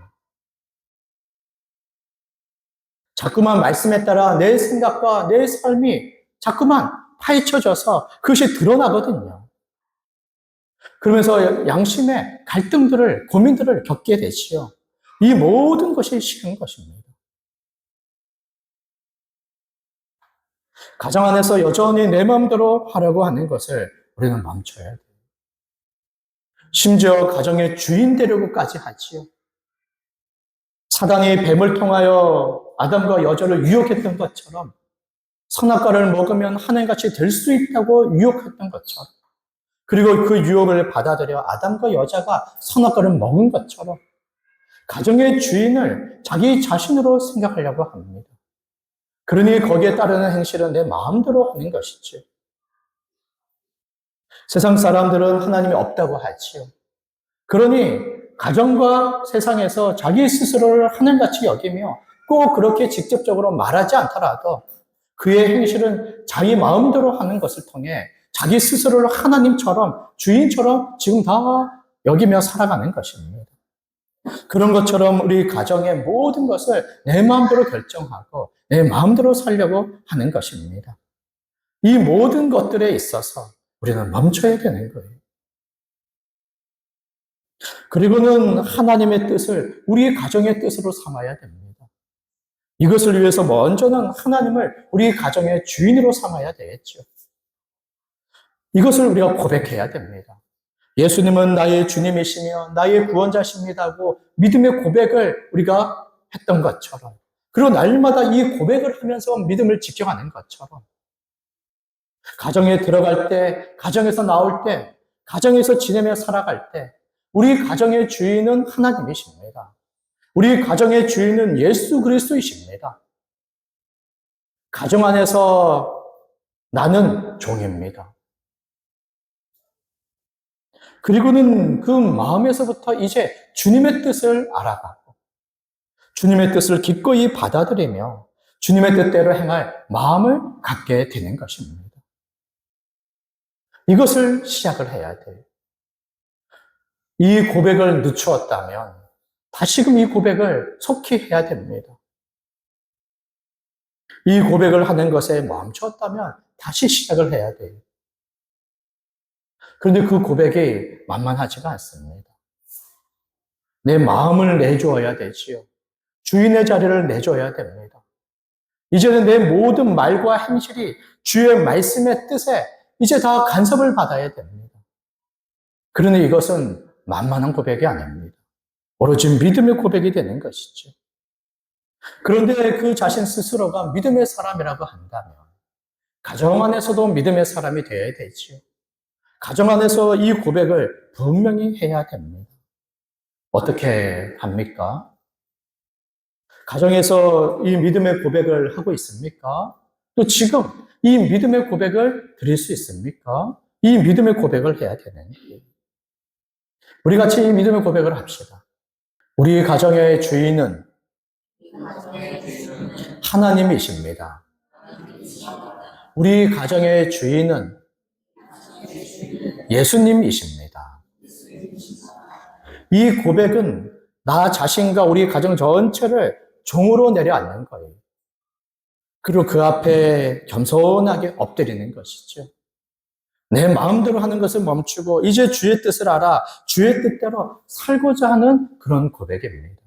자꾸만 말씀에 따라 내 생각과 내 삶이 자꾸만 파헤쳐져서 그것이 드러나거든요. 그러면서 양심의 갈등들을, 고민들을 겪게 되지요. 이 모든 것이 싫은 것입니다. 가정 안에서 여전히 내 마음대로 하려고 하는 것을 우리는 멈춰야 돼요. 심지어 가정의 주인 되려고까지 하지요. 사단이 뱀을 통하여 아담과 여자를 유혹했던 것처럼 선악과를 먹으면 하나님같이 될 수 있다고 유혹했던 것처럼 그리고 그 유혹을 받아들여 아담과 여자가 선악과를 먹은 것처럼 가정의 주인을 자기 자신으로 생각하려고 합니다. 그러니 거기에 따르는 행실은 내 마음대로 하는 것이죠. 세상 사람들은 하나님이 없다고 하지요. 그러니 가정과 세상에서 자기 스스로를 하늘같이 여기며 꼭 그렇게 직접적으로 말하지 않더라도 그의 행실은 자기 마음대로 하는 것을 통해 자기 스스로를 하나님처럼 주인처럼 지금 다 여기며 살아가는 것입니다. 그런 것처럼 우리 가정의 모든 것을 내 마음대로 결정하고 내 마음대로 살려고 하는 것입니다. 이 모든 것들에 있어서 우리는 멈춰야 되는 거예요. 그리고는 하나님의 뜻을 우리 가정의 뜻으로 삼아야 됩니다. 이것을 위해서 먼저는 하나님을 우리 가정의 주인으로 삼아야 되겠죠. 이것을 우리가 고백해야 됩니다. 예수님은 나의 주님이시며 나의 구원자십니다고 믿음의 고백을 우리가 했던 것처럼, 그리고 날마다 이 고백을 하면서 믿음을 지켜가는 것처럼, 가정에 들어갈 때, 가정에서 나올 때, 가정에서 지내며 살아갈 때 우리 가정의 주인은 하나님이십니다. 우리 가정의 주인은 예수 그리스도이십니다. 가정 안에서 나는 종입니다. 그리고는 그 마음에서부터 이제 주님의 뜻을 알아가고 주님의 뜻을 기꺼이 받아들이며 주님의 뜻대로 행할 마음을 갖게 되는 것입니다. 이것을 시작을 해야 돼요. 이 고백을 늦추었다면 다시금 이 고백을 속히 해야 됩니다. 이 고백을 하는 것에 멈췄다면 다시 시작을 해야 돼요. 그런데 그 고백이 만만하지가 않습니다. 내 마음을 내주어야 되지요. 주인의 자리를 내줘야 됩니다. 이제는 내 모든 말과 행실이 주의 말씀의 뜻에 이제 다 간섭을 받아야 됩니다. 그러니 이것은 만만한 고백이 아닙니다. 오로지 믿음의 고백이 되는 것이죠. 그런데 그 자신 스스로가 믿음의 사람이라고 한다면 가정 안에서도 믿음의 사람이 되어야 되지요. 가정 안에서 이 고백을 분명히 해야 됩니다. 어떻게 합니까? 가정에서 이 믿음의 고백을 하고 있습니까? 또 지금 이 믿음의 고백을 드릴 수 있습니까? 이 믿음의 고백을 해야 되는 거예요. 우리 같이 이 믿음의 고백을 합시다. 우리 가정의 주인은 하나님이십니다. 우리 가정의 주인은 예수님이십니다. 이 고백은 나 자신과 우리 가정 전체를 종으로 내려앉는 거예요. 그리고 그 앞에 겸손하게 엎드리는 것이죠. 내 마음대로 하는 것을 멈추고 이제 주의 뜻을 알아 주의 뜻대로 살고자 하는 그런 고백입니다.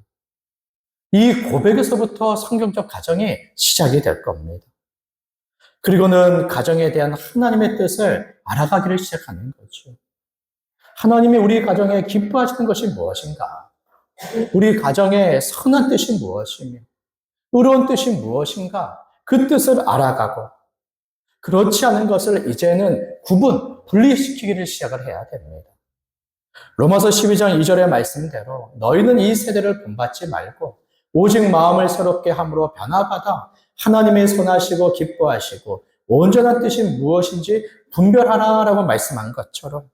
이 고백에서부터 성경적 가정이 시작이 될 겁니다. 그리고는 가정에 대한 하나님의 뜻을 알아가기를 시작하는 거죠. 하나님이 우리 가정에 기뻐하시는 것이 무엇인가? 우리 가정의 선한 뜻이 무엇이며 의로운 뜻이 무엇인가? 그 뜻을 알아가고 그렇지 않은 것을 이제는 분리시키기를 시작을 해야 됩니다. 로마서 12장 2절의 말씀대로 너희는 이 세대를 본받지 말고 오직 마음을 새롭게 함으로 변화받아 하나님의 선하시고 기뻐하시고 온전한 뜻이 무엇인지 분별하라라고 말씀한 것처럼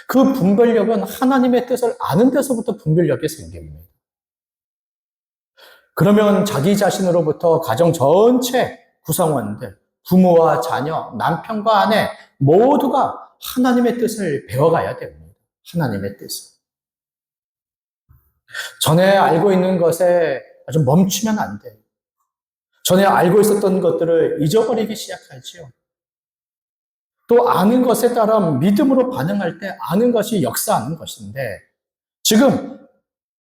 그 분별력은 하나님의 뜻을 아는 데서부터 분별력이 생깁니다. 그러면 자기 자신으로부터 가정 전체 구성원들, 부모와 자녀, 남편과 아내 모두가 하나님의 뜻을 배워가야 됩니다. 하나님의 뜻을. 전에 알고 있는 것에 아주 멈추면 안 돼요. 전에 알고 있었던 것들을 잊어버리기 시작하죠. 또 아는 것에 따라 믿음으로 반응할 때 아는 것이 역사하는 것인데 지금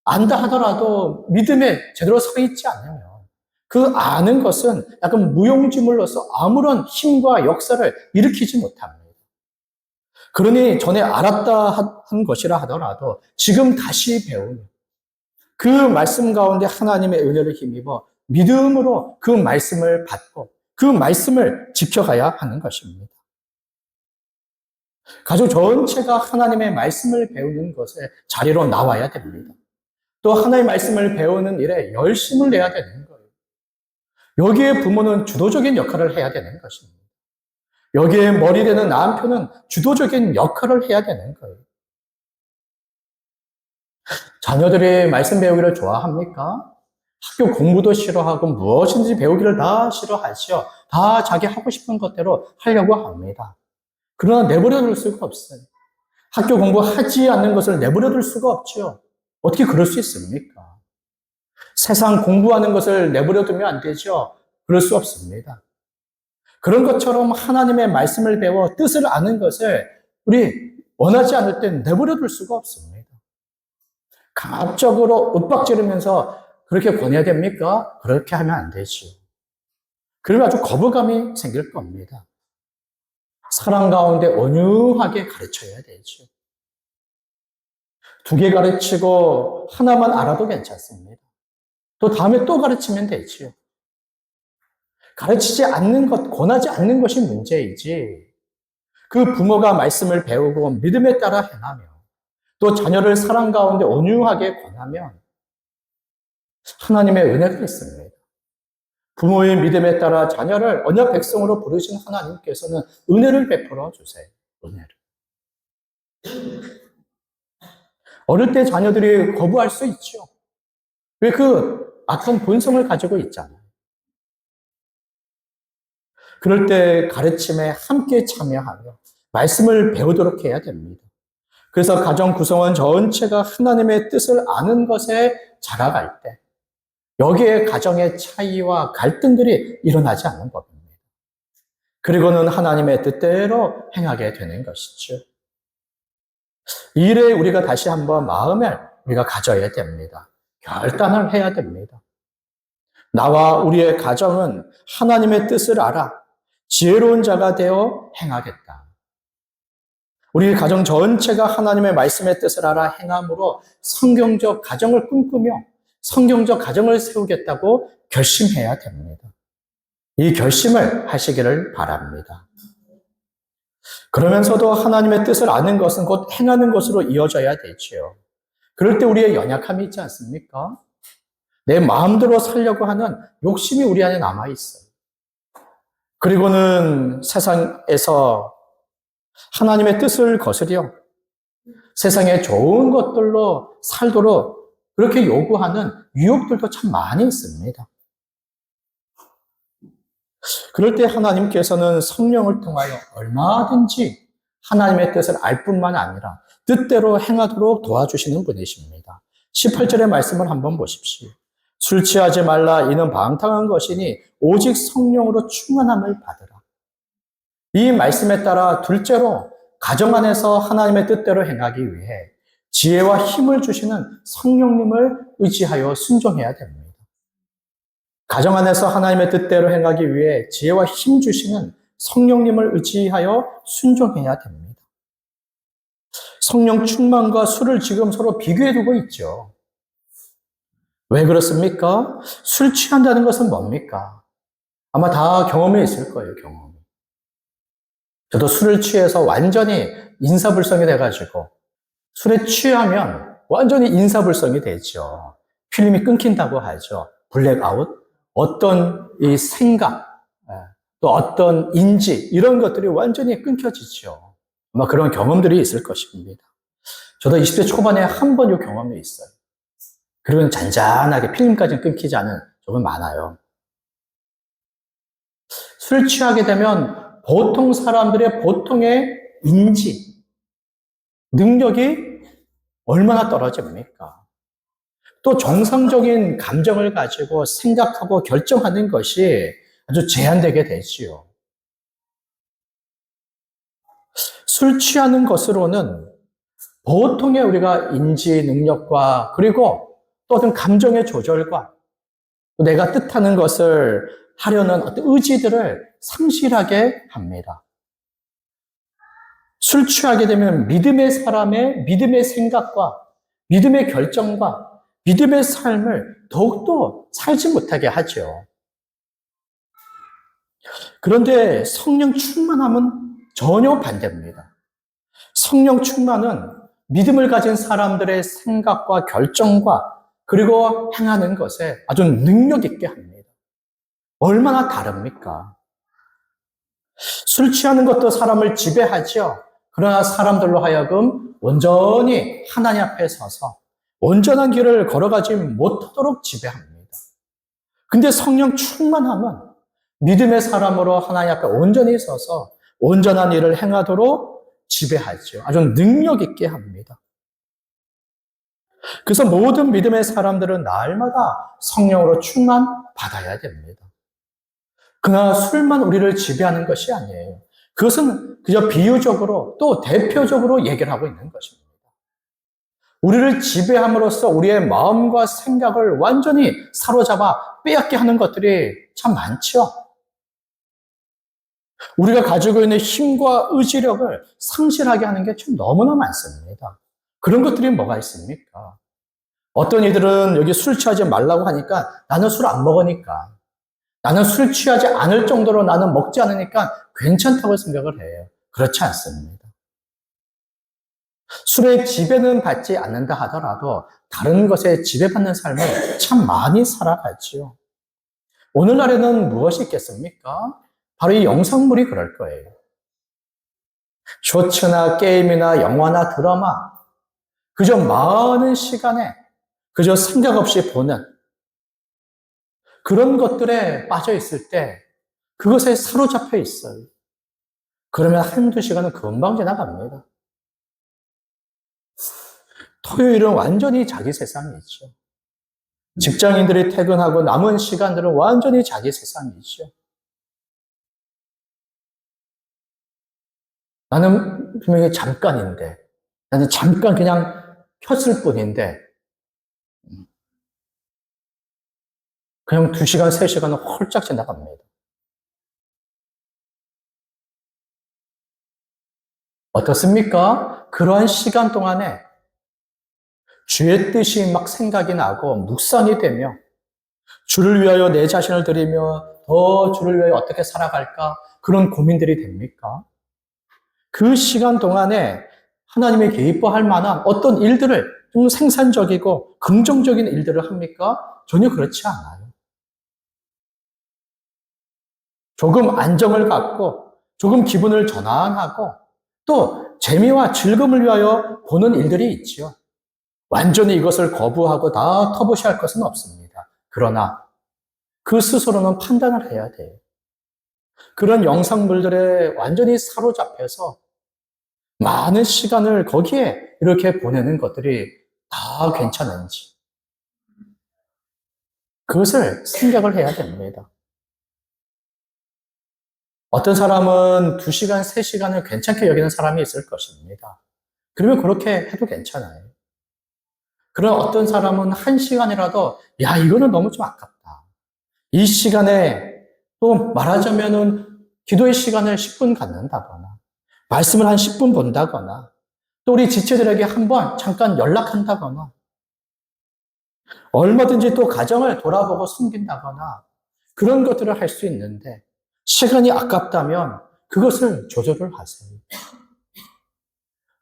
안다 하더라도 믿음에 제대로 서 있지 않으면 그 아는 것은 약간 무용지물로서 아무런 힘과 역사를 일으키지 못합니다. 그러니 전에 알았다 한 것이라 하더라도 지금 다시 배우는 그 말씀 가운데 하나님의 은혜를 힘입어 믿음으로 그 말씀을 받고 그 말씀을 지켜가야 하는 것입니다. 가족 전체가 하나님의 말씀을 배우는 것에 자리로 나와야 됩니다. 또 하나님의 말씀을 배우는 일에 열심을 내야 되는 거예요. 여기에 부모는 주도적인 역할을 해야 되는 것입니다. 여기에 머리 되는 남편은 주도적인 역할을 해야 되는 거예요. 자녀들이 말씀 배우기를 좋아합니까? 학교 공부도 싫어하고 무엇인지 배우기를 다 싫어하죠. 다 자기 하고 싶은 것대로 하려고 합니다. 그러나 내버려 둘 수가 없어요. 학교 공부하지 않는 것을 내버려 둘 수가 없죠. 어떻게 그럴 수 있습니까? 세상 공부하는 것을 내버려 두면 안 되죠. 그럴 수 없습니다. 그런 것처럼 하나님의 말씀을 배워 뜻을 아는 것을 우리 원하지 않을 땐 내버려 둘 수가 없습니다. 강압적으로 윽박지르면서 그렇게 권해야 됩니까? 그렇게 하면 안 되죠. 그러면 아주 거부감이 생길 겁니다. 사랑 가운데 온유하게 가르쳐야 되죠. 2개 가르치고 하나만 알아도 괜찮습니다. 또 다음에 또 가르치면 되지요. 가르치지 않는 것, 권하지 않는 것이 문제이지. 그 부모가 말씀을 배우고 믿음에 따라 행하며 또 자녀를 사랑 가운데 온유하게 권하면 하나님의 은혜가 있습니다. 부모의 믿음에 따라 자녀를 언약 백성으로 부르신 하나님께서는 은혜를 베풀어 주세요. 은혜를. 어릴 때 자녀들이 거부할 수 있죠. 왜 그 악한 본성을 가지고 있잖아요. 그럴 때 가르침에 함께 참여하며 말씀을 배우도록 해야 됩니다. 그래서 가정 구성원 전체가 하나님의 뜻을 아는 것에 자라갈 때 여기에 가정의 차이와 갈등들이 일어나지 않는 법입니다. 그리고는 하나님의 뜻대로 행하게 되는 것이죠. 이 일에 우리가 다시 한번 마음을 우리가 가져야 됩니다. 결단을 해야 됩니다. 나와 우리의 가정은 하나님의 뜻을 알아 지혜로운 자가 되어 행하겠다. 우리 가정 전체가 하나님의 말씀의 뜻을 알아 행함으로 성경적 가정을 꿈꾸며 성경적 가정을 세우겠다고 결심해야 됩니다. 이 결심을 하시기를 바랍니다. 그러면서도 하나님의 뜻을 아는 것은 곧 행하는 것으로 이어져야 되지요. 그럴 때 우리의 연약함이 있지 않습니까? 내 마음대로 살려고 하는 욕심이 우리 안에 남아있어요. 그리고는 세상에서 하나님의 뜻을 거스려 세상의 좋은 것들로 살도록 그렇게 요구하는 유혹들도 참 많이 있습니다. 그럴 때 하나님께서는 성령을 통하여 얼마든지 하나님의 뜻을 알 뿐만 아니라 뜻대로 행하도록 도와주시는 분이십니다. 18절의 말씀을 한번 보십시오. 술 취하지 말라 이는 방탕한 것이니 오직 성령으로 충만함을 받으라. 이 말씀에 따라 둘째로 가정 안에서 하나님의 뜻대로 행하기 위해 지혜와 힘을 주시는 성령님을 의지하여 순종해야 됩니다. 가정 안에서 하나님의 뜻대로 행하기 위해 지혜와 힘 주시는 성령님을 의지하여 순종해야 됩니다. 성령 충만과 술을 지금 서로 비교해 두고 있죠. 왜 그렇습니까? 술 취한다는 것은 뭡니까? 아마 다 경험이 있을 거예요, 경험. 저도 술을 취해서 완전히 인사불성이 돼가지고 술에 취하면 완전히 인사불성이 되죠. 필름이 끊긴다고 하죠. 블랙아웃. 어떤 이 생각, 또 어떤 인지 이런 것들이 완전히 끊겨지죠. 아마 그런 경험들이 있을 것입니다. 저도 20대 초반에 한 번 이 경험이 있어요. 그리고 잔잔하게 필름까지는 끊기지 않은 적은 많아요. 술 취하게 되면 보통 사람들의 보통의 인지, 능력이 얼마나 떨어집니까? 또 정상적인 감정을 가지고 생각하고 결정하는 것이 아주 제한되게 되지요. 술 취하는 것으로는 보통의 우리가 인지 능력과 그리고 또 어떤 감정의 조절과 또 내가 뜻하는 것을 하려는 어떤 의지들을 상실하게 합니다. 술 취하게 되면 믿음의 사람의 믿음의 생각과 믿음의 결정과 믿음의 삶을 더욱더 살지 못하게 하죠. 그런데 성령 충만함은 전혀 반대입니다. 성령 충만은 믿음을 가진 사람들의 생각과 결정과 그리고 행하는 것에 아주 능력 있게 합니다. 얼마나 다릅니까? 술 취하는 것도 사람을 지배하죠. 그러나 사람들로 하여금 온전히 하나님 앞에 서서 온전한 길을 걸어가지 못하도록 지배합니다. 근데 성령 충만함은 믿음의 사람으로 하나님 앞에 온전히 서서 온전한 일을 행하도록 지배하죠. 아주 능력 있게 합니다. 그래서 모든 믿음의 사람들은 날마다 성령으로 충만 받아야 됩니다. 그러나 술만 우리를 지배하는 것이 아니에요. 그것은 그저 비유적으로 또 대표적으로 얘기를 하고 있는 것입니다. 우리를 지배함으로써 우리의 마음과 생각을 완전히 사로잡아 빼앗게 하는 것들이 참 많죠. 우리가 가지고 있는 힘과 의지력을 상실하게 하는 게 참 너무나 많습니다. 그런 것들이 뭐가 있습니까? 어떤 이들은 여기 술 취하지 말라고 하니까 나는 술 안 먹으니까, 나는 술 취하지 않을 정도로 나는 먹지 않으니까 괜찮다고 생각을 해요. 그렇지 않습니다. 술의 지배는 받지 않는다 하더라도 다른 것에 지배받는 삶을 참 많이 살아가지요. 오늘날에는 무엇이 있겠습니까? 바로 이 영상물이 그럴 거예요. 쇼츠나 게임이나 영화나 드라마, 그저 많은 시간에 그저 생각 없이 보는 그런 것들에 빠져 있을 때 그것에 사로잡혀 있어요. 그러면 한두 시간은 금방 지나갑니다. 토요일은 완전히 자기 세상이죠. 직장인들이 퇴근하고 남은 시간들은 완전히 자기 세상이죠. 나는 분명히 잠깐인데, 나는 잠깐 그냥 켰을 뿐인데, 그냥 2시간, 3시간은 홀짝 지나갑니다. 어떻습니까? 그러한 시간 동안에 주의 뜻이 막 생각이 나고 묵상이 되며 주를 위하여 내 자신을 드리며 더 주를 위하여 어떻게 살아갈까? 그런 고민들이 됩니까? 그 시간 동안에 하나님이 기뻐할 만한 어떤 일들을 좀 생산적이고 긍정적인 일들을 합니까? 전혀 그렇지 않아요. 조금 안정을 갖고 조금 기분을 전환하고 또 재미와 즐거움을 위하여 보는 일들이 있지요. 완전히 이것을 거부하고 다 터부시할 것은 없습니다. 그러나 그 스스로는 판단을 해야 돼요. 그런 영상물들에 완전히 사로잡혀서 많은 시간을 거기에 이렇게 보내는 것들이 다 괜찮은지 그것을 생각을 해야 됩니다. 어떤 사람은 2시간, 3시간을 괜찮게 여기는 사람이 있을 것입니다. 그러면 그렇게 해도 괜찮아요. 그런 어떤 사람은 1시간이라도 야, 이거는 너무 좀 아깝다. 이 시간에 또 말하자면은 기도의 시간을 10분 갖는다거나 말씀을 한 10분 본다거나 또 우리 지체들에게 한번 잠깐 연락한다거나 얼마든지 또 가정을 돌아보고 숨긴다거나 그런 것들을 할 수 있는데 시간이 아깝다면 그것을 조절을 하세요.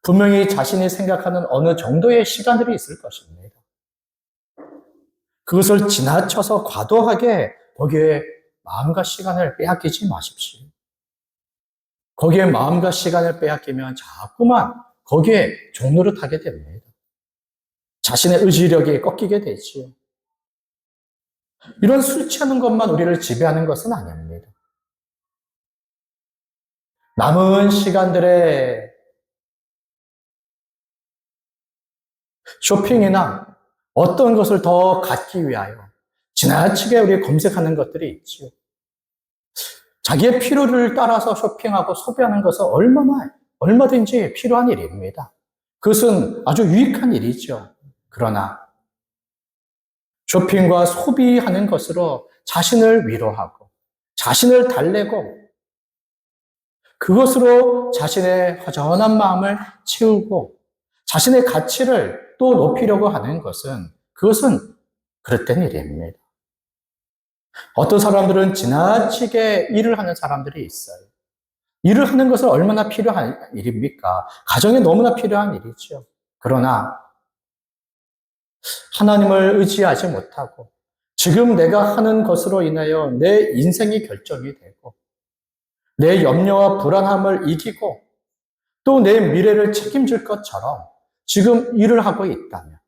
분명히 자신이 생각하는 어느 정도의 시간들이 있을 것입니다. 그것을 지나쳐서 과도하게 거기에 마음과 시간을 빼앗기지 마십시오. 거기에 마음과 시간을 빼앗기면 자꾸만 거기에 종노릇하게 됩니다. 자신의 의지력이 꺾이게 되지요. 이런 술 취하는 것만 우리를 지배하는 것은 아닙니다. 남은 시간들에 쇼핑이나 어떤 것을 더 갖기 위하여 지나치게 우리 검색하는 것들이 있지요. 자기의 필요를 따라서 쇼핑하고 소비하는 것은 얼마든지 필요한 일입니다. 그것은 아주 유익한 일이죠. 그러나 쇼핑과 소비하는 것으로 자신을 위로하고 자신을 달래고 그것으로 자신의 허전한 마음을 채우고 자신의 가치를 또 높이려고 하는 것은 그것은 그릇된 일입니다. 어떤 사람들은 지나치게 일을 하는 사람들이 있어요. 일을 하는 것은 얼마나 필요한 일입니까? 가정에 너무나 필요한 일이죠. 그러나 하나님을 의지하지 못하고 지금 내가 하는 것으로 인하여 내 인생이 결정이 되고 내 염려와 불안함을 이기고 또 내 미래를 책임질 것처럼 지금 일을 하고 있다면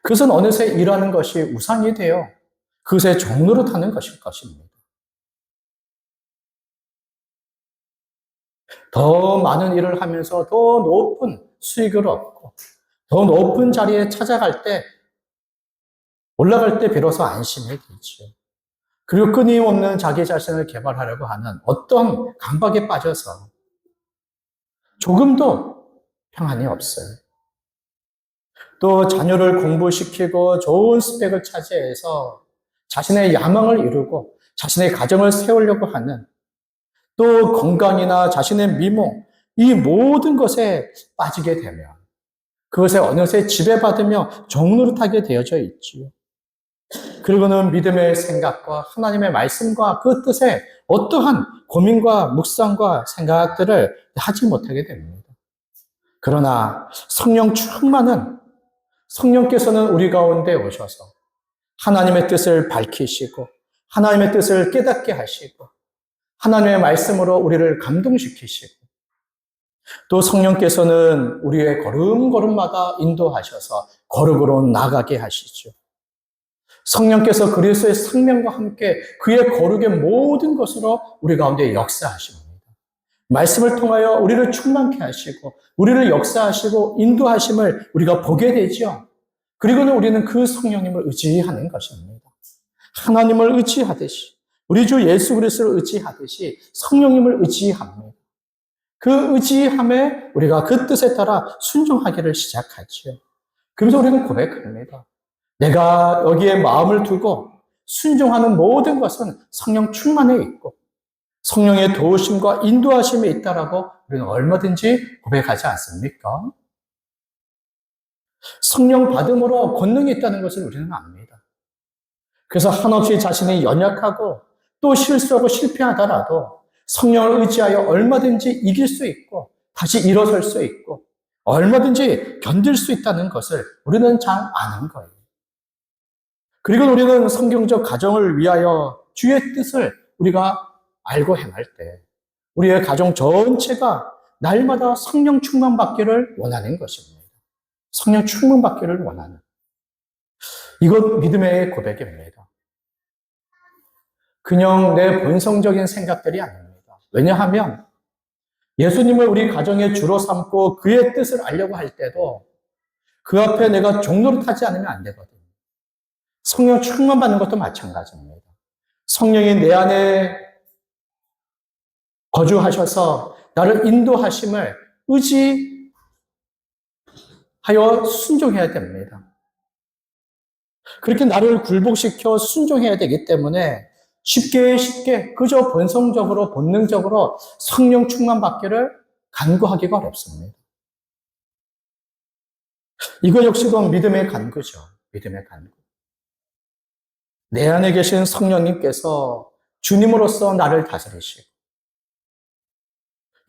그것은 어느새 일하는 것이 우상이 되어 그것의 종노릇하는 것일 것입니다. 더 많은 일을 하면서 더 높은 수익을 얻고 더 높은 자리에 찾아갈 때, 올라갈 때 비로소 안심이 되죠. 그리고 끊임없는 자기 자신을 개발하려고 하는 어떤 강박에 빠져서 조금도 평안이 없어요. 또 자녀를 공부시키고 좋은 스펙을 차지해서 자신의 야망을 이루고 자신의 가정을 세우려고 하는, 또 건강이나 자신의 미모, 이 모든 것에 빠지게 되면 그것에 어느새 지배받으며 종노릇하게 되어져 있지요. 그리고는 믿음의 생각과 하나님의 말씀과 그 뜻에 어떠한 고민과 묵상과 생각들을 하지 못하게 됩니다. 그러나 성령 충만은, 성령께서는 우리 가운데 오셔서 하나님의 뜻을 밝히시고 하나님의 뜻을 깨닫게 하시고 하나님의 말씀으로 우리를 감동시키시고, 또 성령께서는 우리의 걸음걸음마다 인도하셔서 거룩으로 나가게 하시죠. 성령께서 그리스도의 생명과 함께 그의 거룩의 모든 것으로 우리 가운데 역사하십니다. 말씀을 통하여 우리를 충만케 하시고 우리를 역사하시고 인도하심을 우리가 보게 되죠. 그리고는 우리는 그 성령님을 의지하는 것입니다. 하나님을 의지하듯이, 우리 주 예수 그리스도를 의지하듯이 성령님을 의지합니다. 그 의지함에 우리가 그 뜻에 따라 순종하기를 시작하죠. 그래서 우리는 고백합니다. 내가 여기에 마음을 두고 순종하는 모든 것은 성령 충만에 있고 성령의 도우심과 인도하심에 있다라고 우리는 얼마든지 고백하지 않습니까? 성령 받음으로 권능이 있다는 것을 우리는 압니다. 그래서 한없이 자신이 연약하고 또 실수하고 실패하더라도 성령을 의지하여 얼마든지 이길 수 있고 다시 일어설 수 있고 얼마든지 견딜 수 있다는 것을 우리는 잘 아는 거예요. 그리고 우리는 성경적 가정을 위하여 주의 뜻을 우리가 알고 행할 때 우리의 가정 전체가 날마다 성령 충만받기를 원하는 것입니다. 성령 충만받기를 원하는, 이것 믿음의 고백입니다. 그냥 내 본성적인 생각들이 아닙니다. 왜냐하면 예수님을 우리 가정의 주로 삼고 그의 뜻을 알려고 할 때도 그 앞에 내가 종노릇하지 않으면 안 되거든요. 성령 충만받는 것도 마찬가지입니다. 성령이 내 안에 거주하셔서 나를 인도하심을 의지하여 순종해야 됩니다. 그렇게 나를 굴복시켜 순종해야 되기 때문에 쉽게 그저 본성적으로 본능적으로 성령 충만받기를 간구하기가 어렵습니다. 이거 역시도 믿음의 간구죠. 믿음의 간구. 내 안에 계신 성령님께서 주님으로서 나를 다스리시고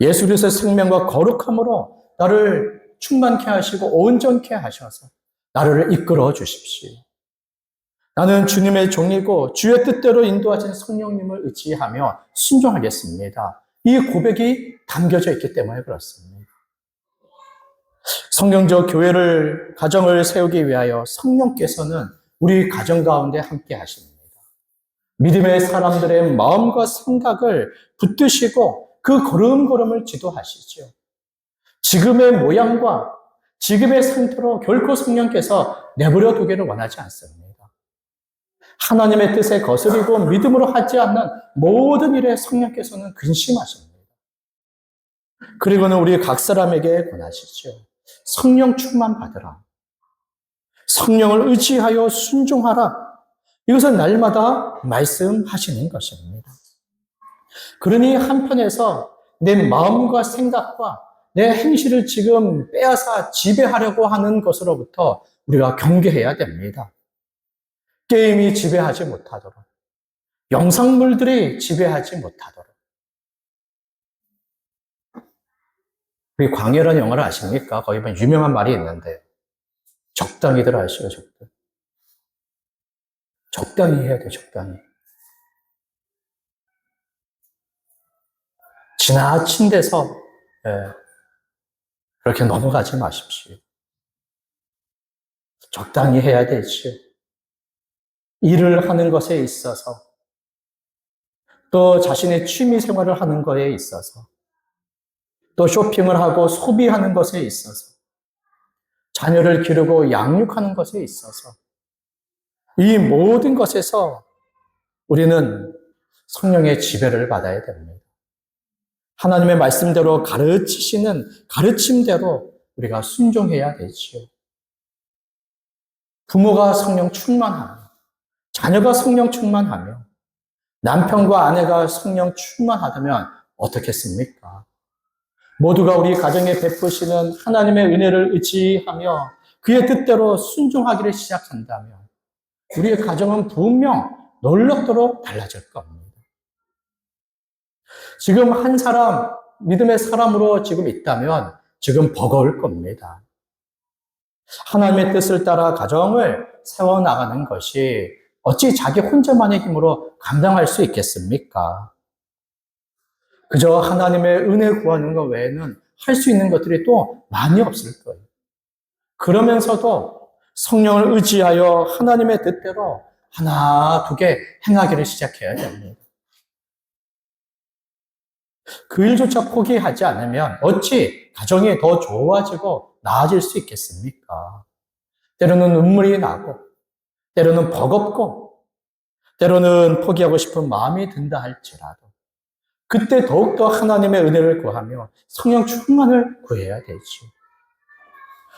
예수 그리스도의 생명과 거룩함으로 나를 충만케 하시고 온전케 하셔서 나를 이끌어 주십시오. 나는 주님의 종이고 주의 뜻대로 인도하신 성령님을 의지하며 순종하겠습니다. 이 고백이 담겨져 있기 때문에 그렇습니다. 성경적 교회를, 가정을 세우기 위하여 성령께서는 우리 가정 가운데 함께 하십니다. 믿음의 사람들의 마음과 생각을 붙드시고 그 걸음걸음을 지도하시죠. 지금의 모양과 지금의 상태로 결코 성령께서 내버려 두기를 원하지 않습니다. 하나님의 뜻에 거스리고 믿음으로 하지 않는 모든 일에 성령께서는 근심하십니다. 그리고는 우리 각 사람에게 권하시죠. 성령 충만 받으라. 성령을 의지하여 순종하라. 이것은 날마다 말씀하시는 것입니다. 그러니 한편에서 내 마음과 생각과 내 행실을 지금 빼앗아 지배하려고 하는 것으로부터 우리가 경계해야 됩니다. 게임이 지배하지 못하도록, 영상물들이 지배하지 못하도록. 우리 광해라는 영화를 아십니까? 거기 보면 유명한 말이 있는데 적당히들 하시오, 적당히. 적당히 해야 돼, 적당히. 지나친 데서 그렇게 넘어가지 마십시오. 적당히 해야 되지요. 일을 하는 것에 있어서, 또 자신의 취미 생활을 하는 것에 있어서, 또 쇼핑을 하고 소비하는 것에 있어서, 자녀를 기르고 양육하는 것에 있어서, 이 모든 것에서 우리는 성령의 지배를 받아야 됩니다. 하나님의 말씀대로 가르치시는 가르침대로 우리가 순종해야 되지요. 부모가 성령 충만하며, 자녀가 성령 충만하며, 남편과 아내가 성령 충만하다면 어떻겠습니까? 모두가 우리 가정에 베푸시는 하나님의 은혜를 의지하며 그의 뜻대로 순종하기를 시작한다면 우리의 가정은 분명 놀랍도록 달라질 겁니다. 지금 한 사람, 믿음의 사람으로 지금 있다면 지금 버거울 겁니다. 하나님의 뜻을 따라 가정을 세워나가는 것이 어찌 자기 혼자만의 힘으로 감당할 수 있겠습니까? 그저 하나님의 은혜 구하는 것 외에는 할 수 있는 것들이 또 많이 없을 거예요. 그러면서도 성령을 의지하여 하나님의 뜻대로 하나, 두 개 행하기를 시작해야 됩니다. 그 일조차 포기하지 않으면 어찌 가정이 더 좋아지고 나아질 수 있겠습니까? 때로는 눈물이 나고, 때로는 버겁고, 때로는 포기하고 싶은 마음이 든다 할지라도 그때 더욱더 하나님의 은혜를 구하며 성령 충만을 구해야 되죠.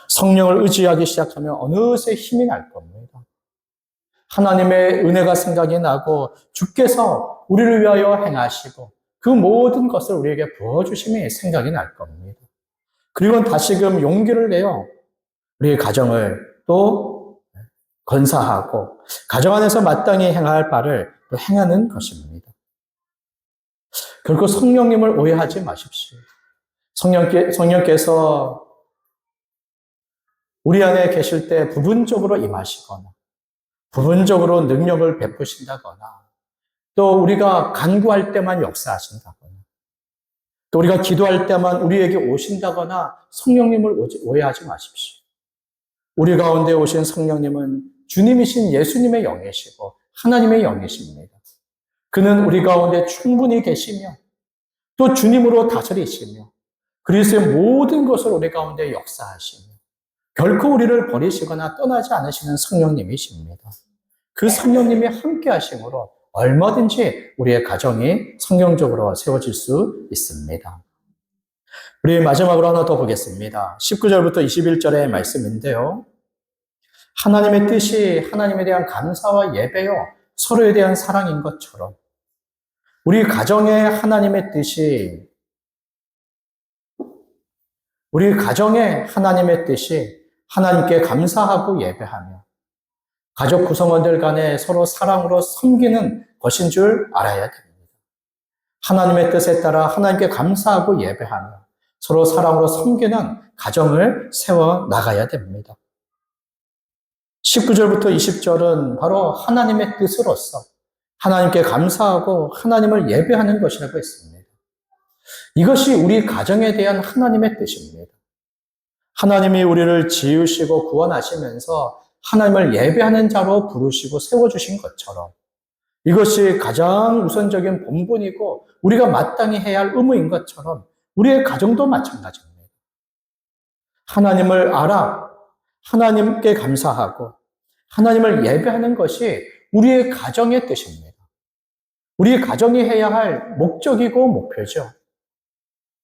성령을 의지하기 시작하면 어느새 힘이 날 겁니다. 하나님의 은혜가 생각이 나고 주께서 우리를 위하여 행하시고 그 모든 것을 우리에게 부어주심이 생각이 날 겁니다. 그리고 다시금 용기를 내어 우리의 가정을 또 건사하고 가정 안에서 마땅히 행할 바를 또 행하는 것입니다. 결코 성령님을 오해하지 마십시오. 성령께서 우리 안에 계실 때 부분적으로 임하시거나 부분적으로 능력을 베푸신다거나 또 우리가 간구할 때만 역사하신다거나 또 우리가 기도할 때만 우리에게 오신다거나 성령님을 오해하지 마십시오. 우리 가운데 오신 성령님은 주님이신 예수님의 영이시고 하나님의 영이십니다. 그는 우리 가운데 충분히 계시며 또 주님으로 다스리시며 그리스도의 모든 것을 우리 가운데 역사하시며 결코 우리를 버리시거나 떠나지 않으시는 성령님이십니다. 그 성령님이 함께 하심으로 얼마든지 우리의 가정이 성령적으로 세워질 수 있습니다. 우리 마지막으로 하나 더 보겠습니다. 19절부터 21절의 말씀인데요. 하나님의 뜻이 하나님에 대한 감사와 예배요 서로에 대한 사랑인 것처럼 우리 가정의 하나님의 뜻이 하나님께 감사하고 예배하며 가족 구성원들 간에 서로 사랑으로 섬기는 것인 줄 알아야 됩니다. 하나님의 뜻에 따라 하나님께 감사하고 예배하며 서로 사랑으로 섬기는 가정을 세워 나가야 됩니다. 19절부터 20절은 바로 하나님의 뜻으로서 하나님께 감사하고 하나님을 예배하는 것이라고 했습니다. 이것이 우리 가정에 대한 하나님의 뜻입니다. 하나님이 우리를 지으시고 구원하시면서 하나님을 예배하는 자로 부르시고 세워주신 것처럼 이것이 가장 우선적인 본분이고 우리가 마땅히 해야 할 의무인 것처럼 우리의 가정도 마찬가지입니다. 하나님을 알아 하나님께 감사하고 하나님을 예배하는 것이 우리의 가정의 뜻입니다. 우리 가정이 해야 할 목적이고 목표죠.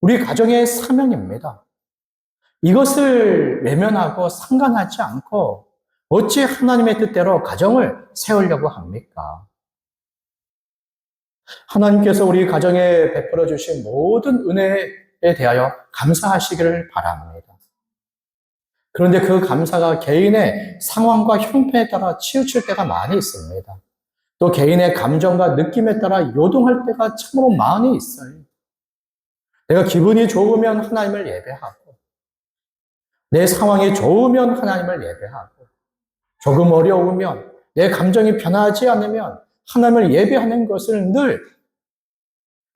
우리 가정의 사명입니다. 이것을 외면하고 상관하지 않고 어찌 하나님의 뜻대로 가정을 세우려고 합니까? 하나님께서 우리 가정에 베풀어 주신 모든 은혜에 대하여 감사하시기를 바랍니다. 그런데 그 감사가 개인의 상황과 형편에 따라 치우칠 때가 많이 있습니다. 또 개인의 감정과 느낌에 따라 요동할 때가 참으로 많이 있어요. 내가 기분이 좋으면 하나님을 예배하고 내 상황이 좋으면 하나님을 예배하고 조금 어려우면 내 감정이 변하지 않으면 하나님을 예배하는 것을 늘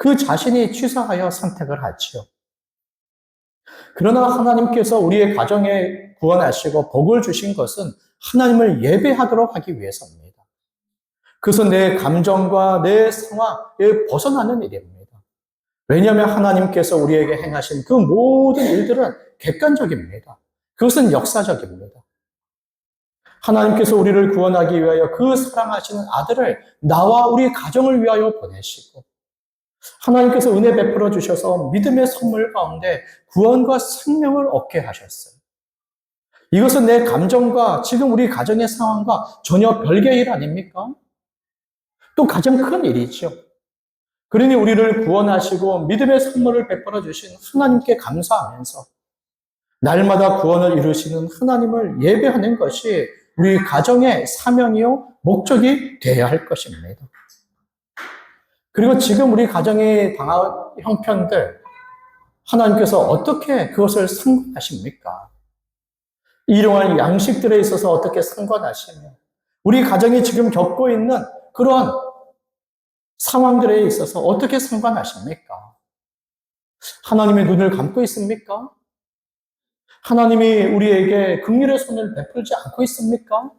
그 자신이 취사하여 선택을 하지요. 그러나 하나님께서 우리의 가정에 구원하시고 복을 주신 것은 하나님을 예배하도록 하기 위해서입니다. 그래서 내 감정과 내 상황에 벗어나는 일입니다. 왜냐하면 하나님께서 우리에게 행하신 그 모든 일들은 객관적입니다. 그것은 역사적입니다. 하나님께서 우리를 구원하기 위하여 그 사랑하시는 아들을 나와 우리 가정을 위하여 보내시고, 하나님께서 은혜 베풀어 주셔서 믿음의 선물 가운데 구원과 생명을 얻게 하셨어요. 이것은 내 감정과 지금 우리 가정의 상황과 전혀 별개의 일 아닙니까? 또 가장 큰 일이죠. 그러니 우리를 구원하시고 믿음의 선물을 베풀어 주신 하나님께 감사하면서 날마다 구원을 이루시는 하나님을 예배하는 것이 우리 가정의 사명이요 목적이 되어야 할 것입니다. 그리고 지금 우리 가정에 당한 형편들, 하나님께서 어떻게 그것을 상관하십니까? 일용할 양식들에 있어서 어떻게 상관하시며, 우리 가정이 지금 겪고 있는 그런 상황들에 있어서 어떻게 상관하십니까? 하나님의 눈을 감고 있습니까? 하나님이 우리에게 긍휼의 손을 베풀지 않고 있습니까?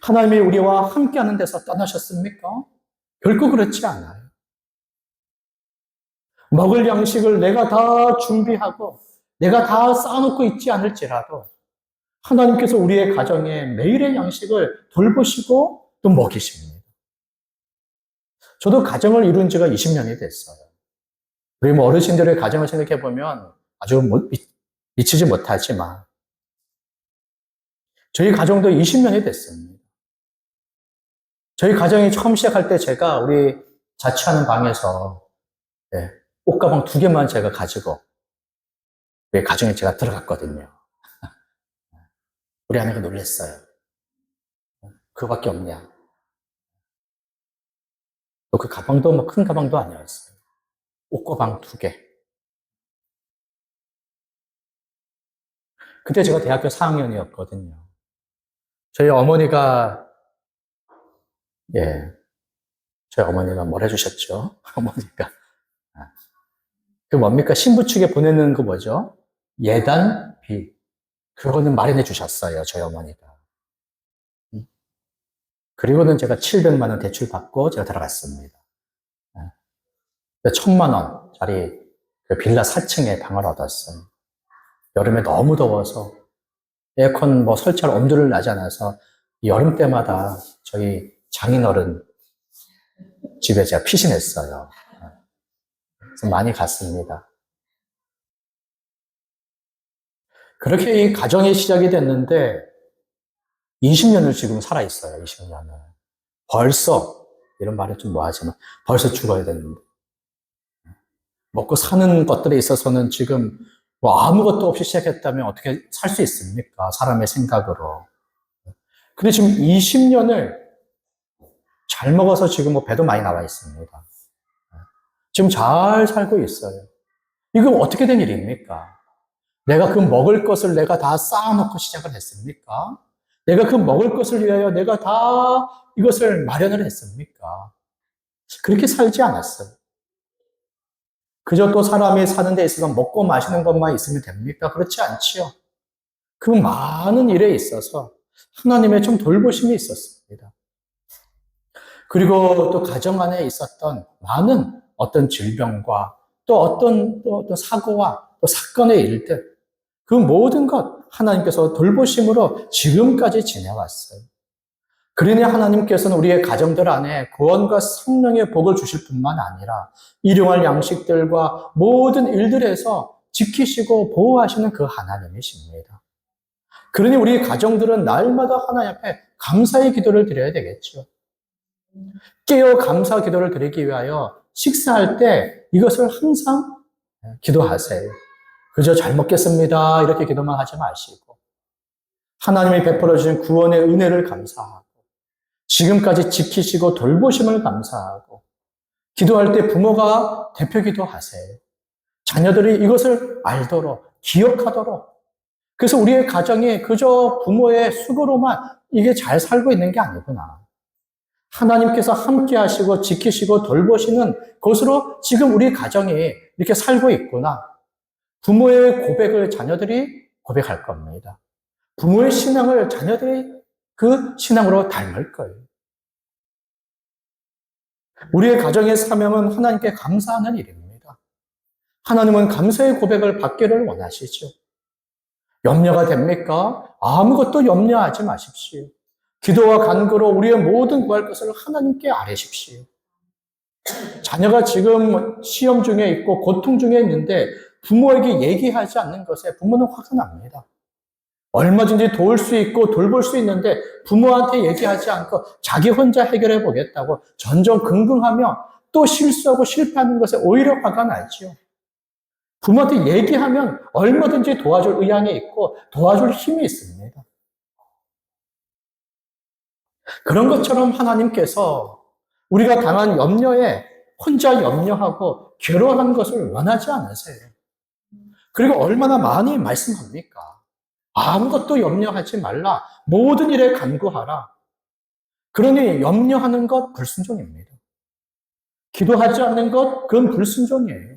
하나님이 우리와 함께하는 데서 떠나셨습니까? 결코 그렇지 않아요. 먹을 양식을 내가 다 준비하고 내가 다 쌓아놓고 있지 않을지라도 하나님께서 우리의 가정에 매일의 양식을 돌보시고 또 먹이십니다. 저도 가정을 이룬 지가 20년이 됐어요. 우리 어르신들의 가정을 생각해 보면 아주 미치지 못하지만 저희 가정도 20년이 됐습니다. 저희 가정이 처음 시작할 때 제가 우리 자취하는 방에서 옷가방 2개만 제가 가지고 우리 가정에 제가 들어갔거든요. 우리 아내가 놀랐어요. 그거밖에 없냐. 또 그 가방도 큰 가방도 아니었어요. 옷가방 2개. 그때 제가 대학교 4학년이었거든요. 저희 어머니가 저희 어머니가 뭘 해주셨죠? 어머니가 그 뭡니까? 신부 측에 보내는 그 뭐죠? 예단비. 그거는 마련해 주셨어요, 저희 어머니가. 그리고는 제가 700만 원 대출 받고 제가 들어갔습니다. 1000만 원짜리 그 빌라 4층에 방을 얻었어요. 여름에 너무 더워서 에어컨 설치할 엄두를 나지 않아서 여름 때마다 저희 장인어른 집에 제가 피신했어요. 그래서 많이 갔습니다. 그렇게 이 가정이 시작이 됐는데 20년을 지금 살아있어요. 20년을. 벌써, 이런 말은 좀 뭐하지만 벌써 죽어야 되는데 먹고 사는 것들에 있어서는 지금 아무것도 없이 시작했다면 어떻게 살 수 있습니까? 사람의 생각으로. 근데 지금 20년을 잘 먹어서 지금 배도 많이 나와 있습니다. 지금 잘 살고 있어요. 이거 어떻게 된 일입니까? 내가 그 먹을 것을 내가 다 쌓아놓고 시작을 했습니까? 내가 그 먹을 것을 위하여 내가 다 이것을 마련을 했습니까? 그렇게 살지 않았어요. 그저 또 사람이 사는 데 있어서 먹고 마시는 것만 있으면 됩니까? 그렇지 않지요. 그 많은 일에 있어서 하나님의 좀 돌보심이 있었습니다. 그리고 또 가정 안에 있었던 많은 어떤 질병과 또 어떤 사고와 또 사건의 일들, 그 모든 것 하나님께서 돌보심으로 지금까지 지내왔어요. 그러니 하나님께서는 우리의 가정들 안에 구원과 생명의 복을 주실 뿐만 아니라 일용할 양식들과 모든 일들에서 지키시고 보호하시는 그 하나님이십니다. 그러니 우리 가정들은 날마다 하나님 앞에 감사의 기도를 드려야 되겠죠. 깨어 감사 기도를 드리기 위하여 식사할 때 이것을 항상 기도하세요. 그저 잘 먹겠습니다 이렇게 기도만 하지 마시고 하나님이 베풀어 주신 구원의 은혜를 감사하고 지금까지 지키시고 돌보심을 감사하고 기도할 때 부모가 대표 기도하세요. 자녀들이 이것을 알도록 기억하도록. 그래서 우리의 가정이 그저 부모의 수고로만 이게 잘 살고 있는 게 아니구나. 하나님께서 함께 하시고 지키시고 돌보시는 것으로 지금 우리 가정이 이렇게 살고 있구나. 부모의 고백을 자녀들이 고백할 겁니다. 부모의 신앙을 자녀들이 그 신앙으로 닮을 거예요. 우리의 가정의 사명은 하나님께 감사하는 일입니다. 하나님은 감사의 고백을 받기를 원하시죠. 염려가 됩니까? 아무것도 염려하지 마십시오. 기도와 간구로 우리의 모든 구할 것을 하나님께 아뢰십시오. 자녀가 지금 시험 중에 있고 고통 중에 있는데 부모에게 얘기하지 않는 것에 부모는 화가 납니다. 얼마든지 도울 수 있고 돌볼 수 있는데 부모한테 얘기하지 않고 자기 혼자 해결해 보겠다고 전전긍긍하며 또 실수하고 실패하는 것에 오히려 화가 나죠. 부모한테 얘기하면 얼마든지 도와줄 의향이 있고 도와줄 힘이 있습니다. 그런 것처럼 하나님께서 우리가 당한 염려에 혼자 염려하고 괴로워하는 것을 원하지 않으세요. 그리고 얼마나 많이 말씀합니까? 아무것도 염려하지 말라. 모든 일에 간구하라. 그러니 염려하는 것 불순종입니다. 기도하지 않는 것 그건 불순종이에요.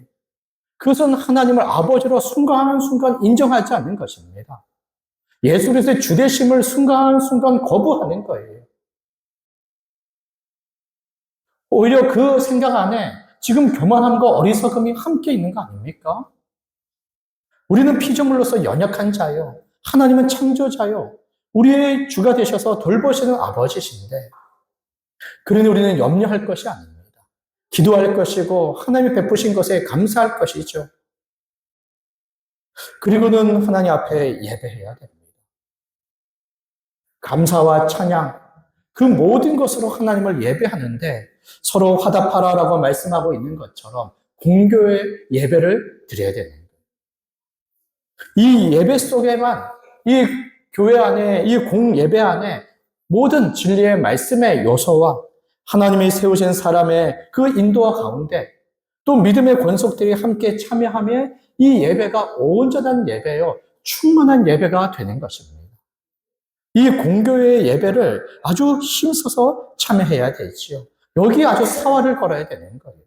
그것은 하나님을 아버지로 순간하는 순간 인정하지 않는 것입니다. 예수 그리스도의 주되심을 순간하는 순간 거부하는 거예요. 오히려 그 생각 안에 지금 교만함과 어리석음이 함께 있는 거 아닙니까? 우리는 피조물로서 연약한 자요. 하나님은 창조자요. 우리의 주가 되셔서 돌보시는 아버지신데 그러니 우리는 염려할 것이 아닙니다. 기도할 것이고 하나님이 베푸신 것에 감사할 것이죠. 그리고는 하나님 앞에 예배해야 됩니다. 감사와 찬양, 그 모든 것으로 하나님을 예배하는데 서로 화답하라라고 말씀하고 있는 것처럼 공교의 예배를 드려야 되는 거예요. 이 예배 속에만, 이 교회 안에, 이 공예배 안에 모든 진리의 말씀의 요소와 하나님이 세우신 사람의 그 인도와 가운데 또 믿음의 권속들이 함께 참여하며 이 예배가 온전한 예배요, 충만한 예배가 되는 것입니다. 이 공교회의 예배를 아주 힘써서 참여해야 되지요. 여기 아주 사활을 걸어야 되는 거예요.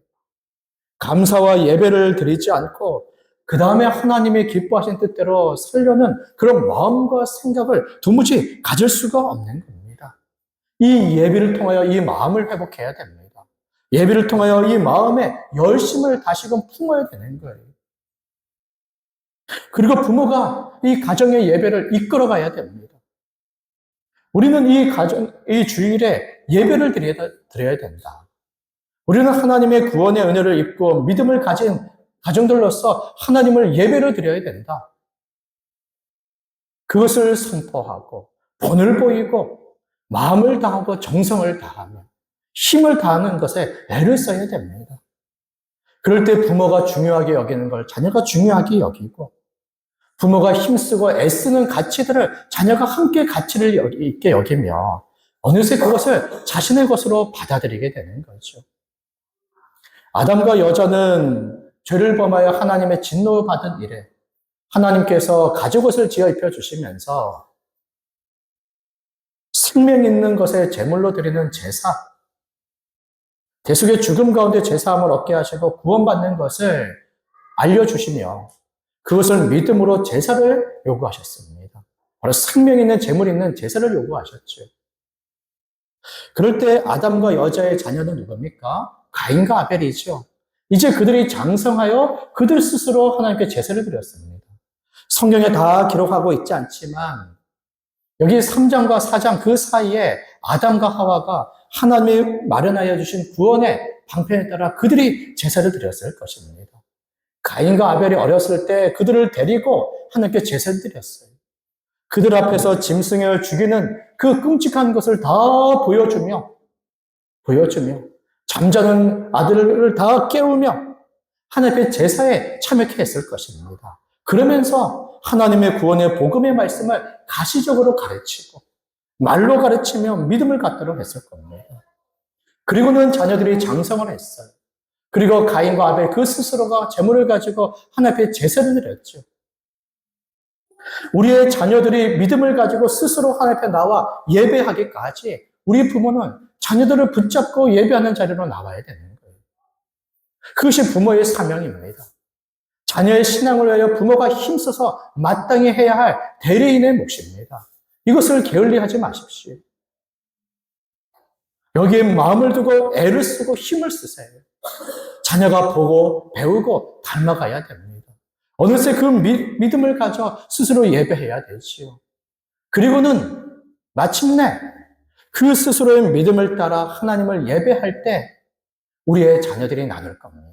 감사와 예배를 드리지 않고 그 다음에 하나님의 기뻐하신 뜻대로 살려는 그런 마음과 생각을 도무지 가질 수가 없는 겁니다. 이 예배를 통하여 이 마음을 회복해야 됩니다. 예배를 통하여 이 마음의 열심을 다시금 품어야 되는 거예요. 그리고 부모가 이 가정의 예배를 이끌어가야 됩니다. 우리는 이 주일에 예배를 드려야 된다. 우리는 하나님의 구원의 은혜를 입고 믿음을 가진 가정들로서 하나님을 예배를 드려야 된다. 그것을 선포하고 본을 보이고 마음을 다하고 정성을 다하며 힘을 다하는 것에 애를 써야 됩니다. 그럴 때 부모가 중요하게 여기는 걸 자녀가 중요하게 여기고 부모가 힘쓰고 애쓰는 가치들을 자녀가 함께 가치를 있게 여기며 어느새 그것을 자신의 것으로 받아들이게 되는 거죠. 아담과 여자는 죄를 범하여 하나님의 진노받은 이래 하나님께서 가죽옷을 지어 입혀주시면서 생명 있는 것에 제물로 드리는 제사, 대속의 죽음 가운데 제사함을 얻게 하시고 구원받는 것을 알려주시며 그것을 믿음으로 제사를 요구하셨습니다. 바로 생명 있는 제물 있는 제사를 요구하셨죠. 그럴 때 아담과 여자의 자녀는 누굽니까? 가인과 아벨이죠. 이제 그들이 장성하여 그들 스스로 하나님께 제사를 드렸습니다. 성경에 다 기록하고 있지 않지만 여기 3장과 4장 그 사이에 아담과 하와가 하나님이 마련하여 주신 구원의 방편에 따라 그들이 제사를 드렸을 것입니다. 가인과 아벨이 어렸을 때 그들을 데리고 하나님께 제사를 드렸어요. 그들 앞에서 짐승을 죽이는 그 끔찍한 것을 다 보여주며 잠자는 아들을 다 깨우며 하나님의 제사에 참여케 했을 것입니다. 그러면서 하나님의 구원의 복음의 말씀을 가시적으로 가르치고 말로 가르치며 믿음을 갖도록 했을 겁니다. 그리고는 자녀들이 장성을 했어요. 그리고 가인과 아벨 그 스스로가 재물을 가지고 하나님 앞에 제사를 드렸죠. 우리의 자녀들이 믿음을 가지고 스스로 하나님 앞에 나와 예배하기까지 우리 부모는 자녀들을 붙잡고 예배하는 자리로 나와야 되는 거예요. 그것이 부모의 사명입니다. 자녀의 신앙을 위하여 부모가 힘써서 마땅히 해야 할 대리인의 몫입니다. 이것을 게을리하지 마십시오. 여기에 마음을 두고 애를 쓰고 힘을 쓰세요. 자녀가 보고 배우고 닮아가야 됩니다. 어느새 그 믿음을 가져 스스로 예배해야 되지요. 그리고는 마침내 그 스스로의 믿음을 따라 하나님을 예배할 때 우리의 자녀들이 나눌 겁니다.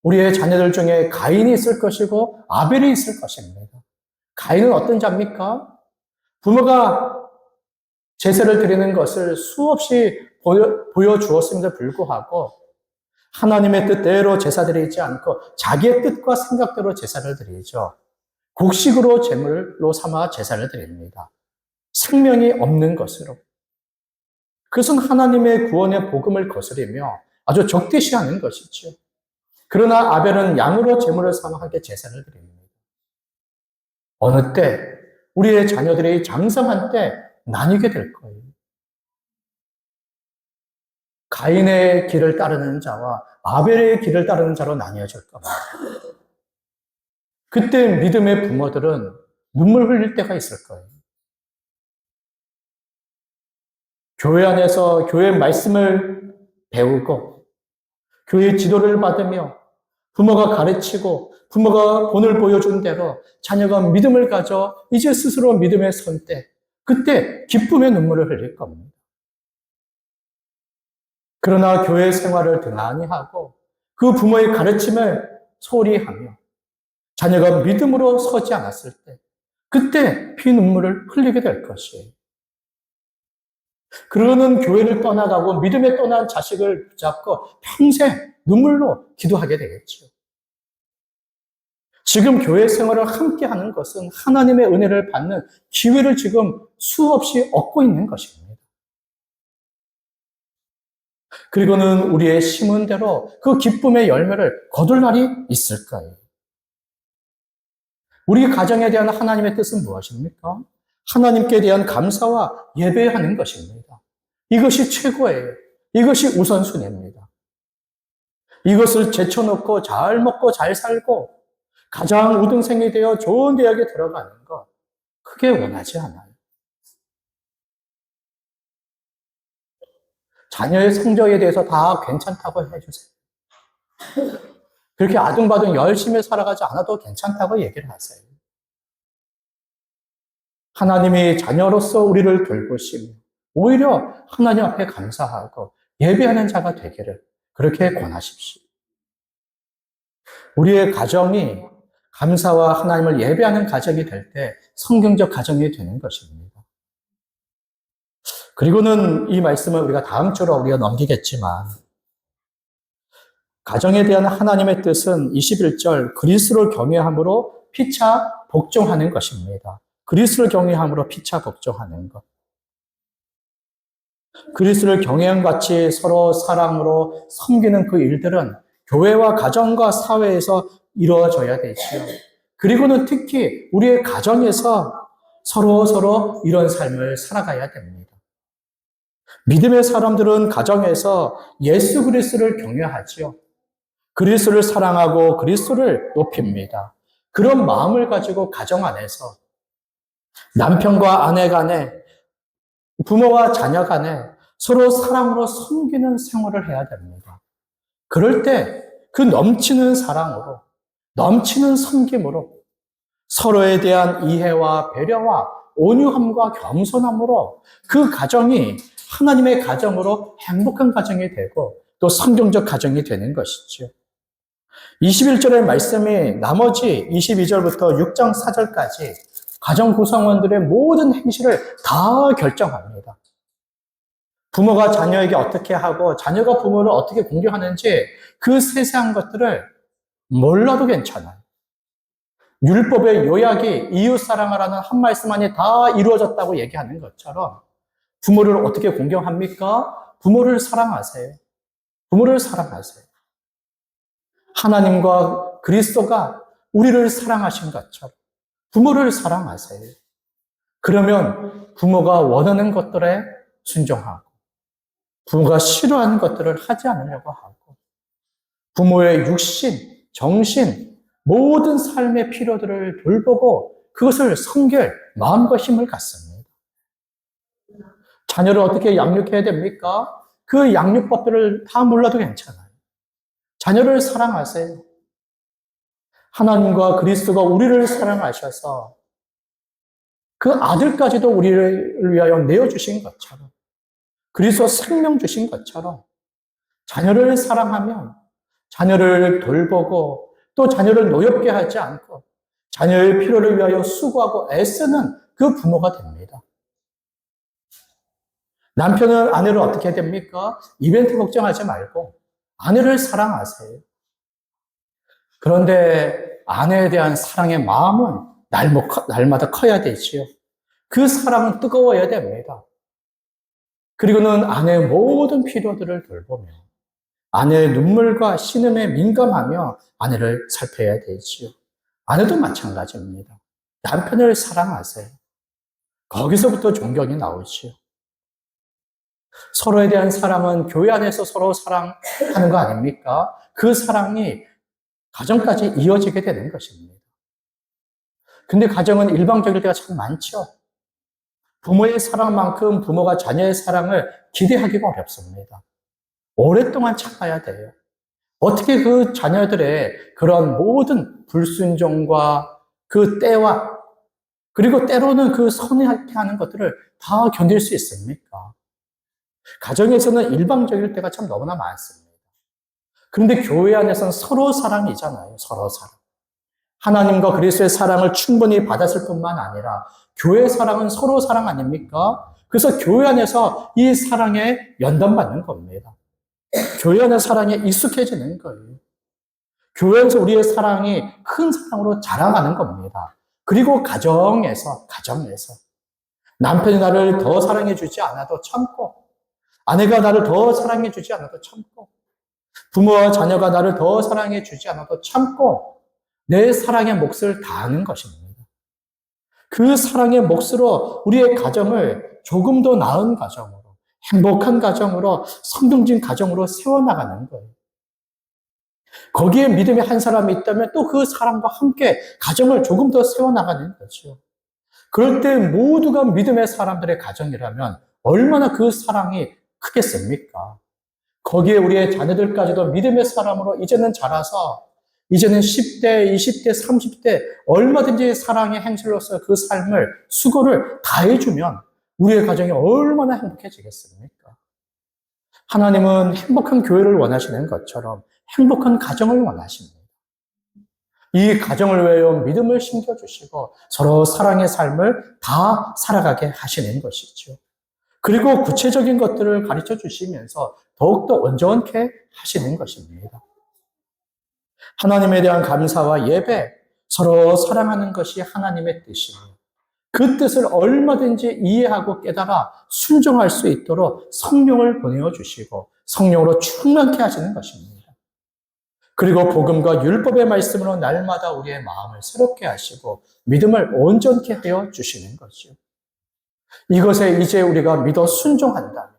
우리의 자녀들 중에 가인이 있을 것이고 아벨이 있을 것입니다. 가인은 어떤 자입니까? 부모가 제사를 드리는 것을 수없이 보여주었음에도 불구하고 하나님의 뜻대로 제사 드리지 않고 자기의 뜻과 생각대로 제사를 드리죠. 곡식으로 제물로 삼아 제사를 드립니다. 생명이 없는 것으로. 그것은 하나님의 구원의 복음을 거스리며 아주 적대시하는 것이죠. 그러나 아벨은 양으로 제물을 삼아 함께 제사를 드립니다. 어느 때 우리의 자녀들이 장성한 때 나뉘게 될 거예요. 가인의 길을 따르는 자와 아벨의 길을 따르는 자로 나뉘어질 겁니다. 그때 믿음의 부모들은 눈물 흘릴 때가 있을 거예요. 교회 안에서 교회 말씀을 배우고 교회 지도를 받으며 부모가 가르치고 부모가 본을 보여준 대로 자녀가 믿음을 가져 이제 스스로 믿음에 선 때 그때 기쁨의 눈물을 흘릴 겁니다. 그러나 교회 생활을 등한히 하고 그 부모의 가르침을 소홀히 하며 자녀가 믿음으로 서지 않았을 때 그때 피눈물을 흘리게 될 것이에요. 그러는 교회를 떠나가고 믿음에 떠난 자식을 붙잡고 평생 눈물로 기도하게 되겠죠. 지금 교회 생활을 함께 하는 것은 하나님의 은혜를 받는 기회를 지금 수없이 얻고 있는 것입니다. 그리고는 우리의 심은 대로 그 기쁨의 열매를 거둘 날이 있을 거예요. 우리 가정에 대한 하나님의 뜻은 무엇입니까? 하나님께 대한 감사와 예배하는 것입니다. 이것이 최고예요. 이것이 우선순위입니다. 이것을 제쳐놓고 잘 먹고 잘 살고 가장 우등생이 되어 좋은 대학에 들어가는 것, 크게 원하지 않아요. 자녀의 성적에 대해서 다 괜찮다고 해주세요. 그렇게 아둥바둥 열심히 살아가지 않아도 괜찮다고 얘기를 하세요. 하나님이 자녀로서 우리를 돌보시며 오히려 하나님 앞에 감사하고 예배하는 자가 되기를 그렇게 권하십시오. 우리의 가정이 감사와 하나님을 예배하는 가정이 될 때 성경적 가정이 되는 것입니다. 그리고는 이 말씀을 우리가 다음 주로 우리가 넘기겠지만 가정에 대한 하나님의 뜻은 21절 그리스도를 경외함으로 피차 복종하는 것입니다. 그리스도를 경외함으로 피차 복종하는 것. 그리스도를 경외함같이 서로 사랑으로 섬기는 그 일들은 교회와 가정과 사회에서 이루어져야 되지요. 그리고는 특히 우리의 가정에서 서로 이런 삶을 살아가야 됩니다. 믿음의 사람들은 가정에서 예수 그리스도를 경외하지요. 그리스도를 사랑하고 그리스도를 높입니다. 그런 마음을 가지고 가정 안에서 남편과 아내 간에 부모와 자녀 간에 서로 사랑으로 섬기는 생활을 해야 됩니다. 그럴 때 그 넘치는 사랑으로 넘치는 섬김으로 서로에 대한 이해와 배려와 온유함과 겸손함으로 그 가정이 하나님의 가정으로 행복한 가정이 되고 또 성경적 가정이 되는 것이죠. 21절의 말씀이 나머지 22절부터 6장 4절까지 가정 구성원들의 모든 행실을 다 결정합니다. 부모가 자녀에게 어떻게 하고 자녀가 부모를 어떻게 공경하는지 그 세세한 것들을 몰라도 괜찮아요. 율법의 요약이 이웃사랑하라는 한 말씀 안에 다 이루어졌다고 얘기하는 것처럼 부모를 어떻게 공경합니까? 부모를 사랑하세요. 부모를 사랑하세요. 하나님과 그리스도가 우리를 사랑하신 것처럼 부모를 사랑하세요. 그러면 부모가 원하는 것들에 순종하고 부모가 싫어하는 것들을 하지 않으려고 하고 부모의 육신, 정신, 모든 삶의 필요들을 돌보고 그것을 섬길 마음과 힘을 갖습니다. 자녀를 어떻게 양육해야 됩니까? 그 양육법들을 다 몰라도 괜찮아요. 자녀를 사랑하세요. 하나님과 그리스도가 우리를 사랑하셔서 그 아들까지도 우리를 위하여 내어주신 것처럼, 그리스도 생명 주신 것처럼 자녀를 사랑하면 자녀를 돌보고 또 자녀를 노엽게 하지 않고 자녀의 필요를 위하여 수고하고 애쓰는 그 부모가 됩니다. 남편은 아내를 어떻게 해야 됩니까? 이벤트 걱정하지 말고 아내를 사랑하세요. 그런데 아내에 대한 사랑의 마음은 날마다 커야 되지요. 그 사랑은 뜨거워야 됩니다. 그리고는 아내의 모든 필요들을 돌보며 아내의 눈물과 신음에 민감하며 아내를 살펴야 되지요. 아내도 마찬가지입니다. 남편을 사랑하세요. 거기서부터 존경이 나오지요. 서로에 대한 사랑은 교회 안에서 서로 사랑하는 거 아닙니까? 그 사랑이 가정까지 이어지게 되는 것입니다. 근데 가정은 일방적일 때가 참 많죠. 부모의 사랑만큼 부모가 자녀의 사랑을 기대하기가 어렵습니다. 오랫동안 참아야 돼요. 어떻게 그 자녀들의 그런 모든 불순종과 그 때와 그리고 때로는 그 선회하게 하는 것들을 다 견딜 수 있습니까? 가정에서는 일방적일 때가 참 너무나 많습니다. 그런데 교회 안에서는 서로 사랑이잖아요. 서로 사랑. 하나님과 그리스도의 사랑을 충분히 받았을 뿐만 아니라 교회의 사랑은 서로 사랑 아닙니까? 그래서 교회 안에서 이 사랑에 연단받는 겁니다. 교회 안의 사랑에 익숙해지는 거예요. 교회에서 우리의 사랑이 큰 사랑으로 자라가는 겁니다. 그리고 가정에서 남편이 나를 더 사랑해 주지 않아도 참고 아내가 나를 더 사랑해 주지 않아도 참고 부모와 자녀가 나를 더 사랑해 주지 않아도 참고 내 사랑의 몫을 다하는 것입니다. 그 사랑의 몫으로 우리의 가정을 조금 더 나은 가정으로, 행복한 가정으로, 성경진 가정으로 세워나가는 거예요. 거기에 믿음의 한 사람이 있다면 또 그 사람과 함께 가정을 조금 더 세워나가는 거죠. 그럴 때 모두가 믿음의 사람들의 가정이라면 얼마나 그 사랑이 크겠습니까? 거기에 우리의 자녀들까지도 믿음의 사람으로 이제는 자라서 이제는 10대, 20대, 30대 얼마든지 사랑의 행실로서 그 삶을 수고를 다해주면 우리의 가정이 얼마나 행복해지겠습니까? 하나님은 행복한 교회를 원하시는 것처럼 행복한 가정을 원하십니다. 이 가정을 위하여 믿음을 심겨주시고 서로 사랑의 삶을 다 살아가게 하시는 것이죠. 그리고 구체적인 것들을 가르쳐 주시면서 더욱더 온전케 하시는 것입니다. 하나님에 대한 감사와 예배, 서로 사랑하는 것이 하나님의 뜻이며 그 뜻을 얼마든지 이해하고 깨달아 순종할 수 있도록 성령을 보내어 주시고 성령으로 충만케 하시는 것입니다. 그리고 복음과 율법의 말씀으로 날마다 우리의 마음을 새롭게 하시고 믿음을 온전케 하여 주시는 거죠. 이것에 이제 우리가 믿어 순종한다면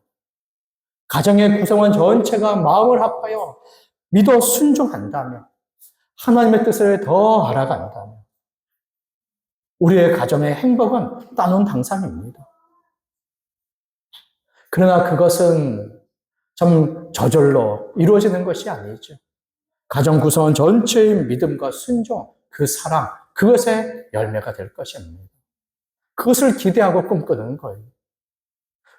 가정의 구성원 전체가 마음을 합하여 믿어 순종한다면 하나님의 뜻을 더 알아간다면 우리의 가정의 행복은 따놓은 당상입니다. 그러나 그것은 좀 저절로 이루어지는 것이 아니죠. 가정 구성원 전체의 믿음과 순종, 그 사랑, 그것의 열매가 될 것입니다. 그것을 기대하고 꿈꾸는 거예요.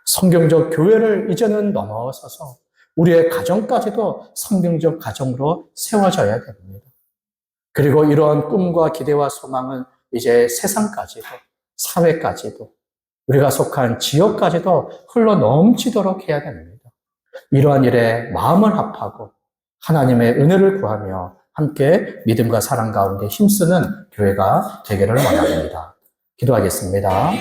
성경적 교회를 이제는 넘어서서 우리의 가정까지도 성경적 가정으로 세워져야 됩니다. 그리고 이러한 꿈과 기대와 소망은 이제 세상까지도, 사회까지도, 우리가 속한 지역까지도 흘러 넘치도록 해야 됩니다. 이러한 일에 마음을 합하고 하나님의 은혜를 구하며 함께 믿음과 사랑 가운데 힘쓰는 교회가 되기를 원합니다. 기도하겠습니다.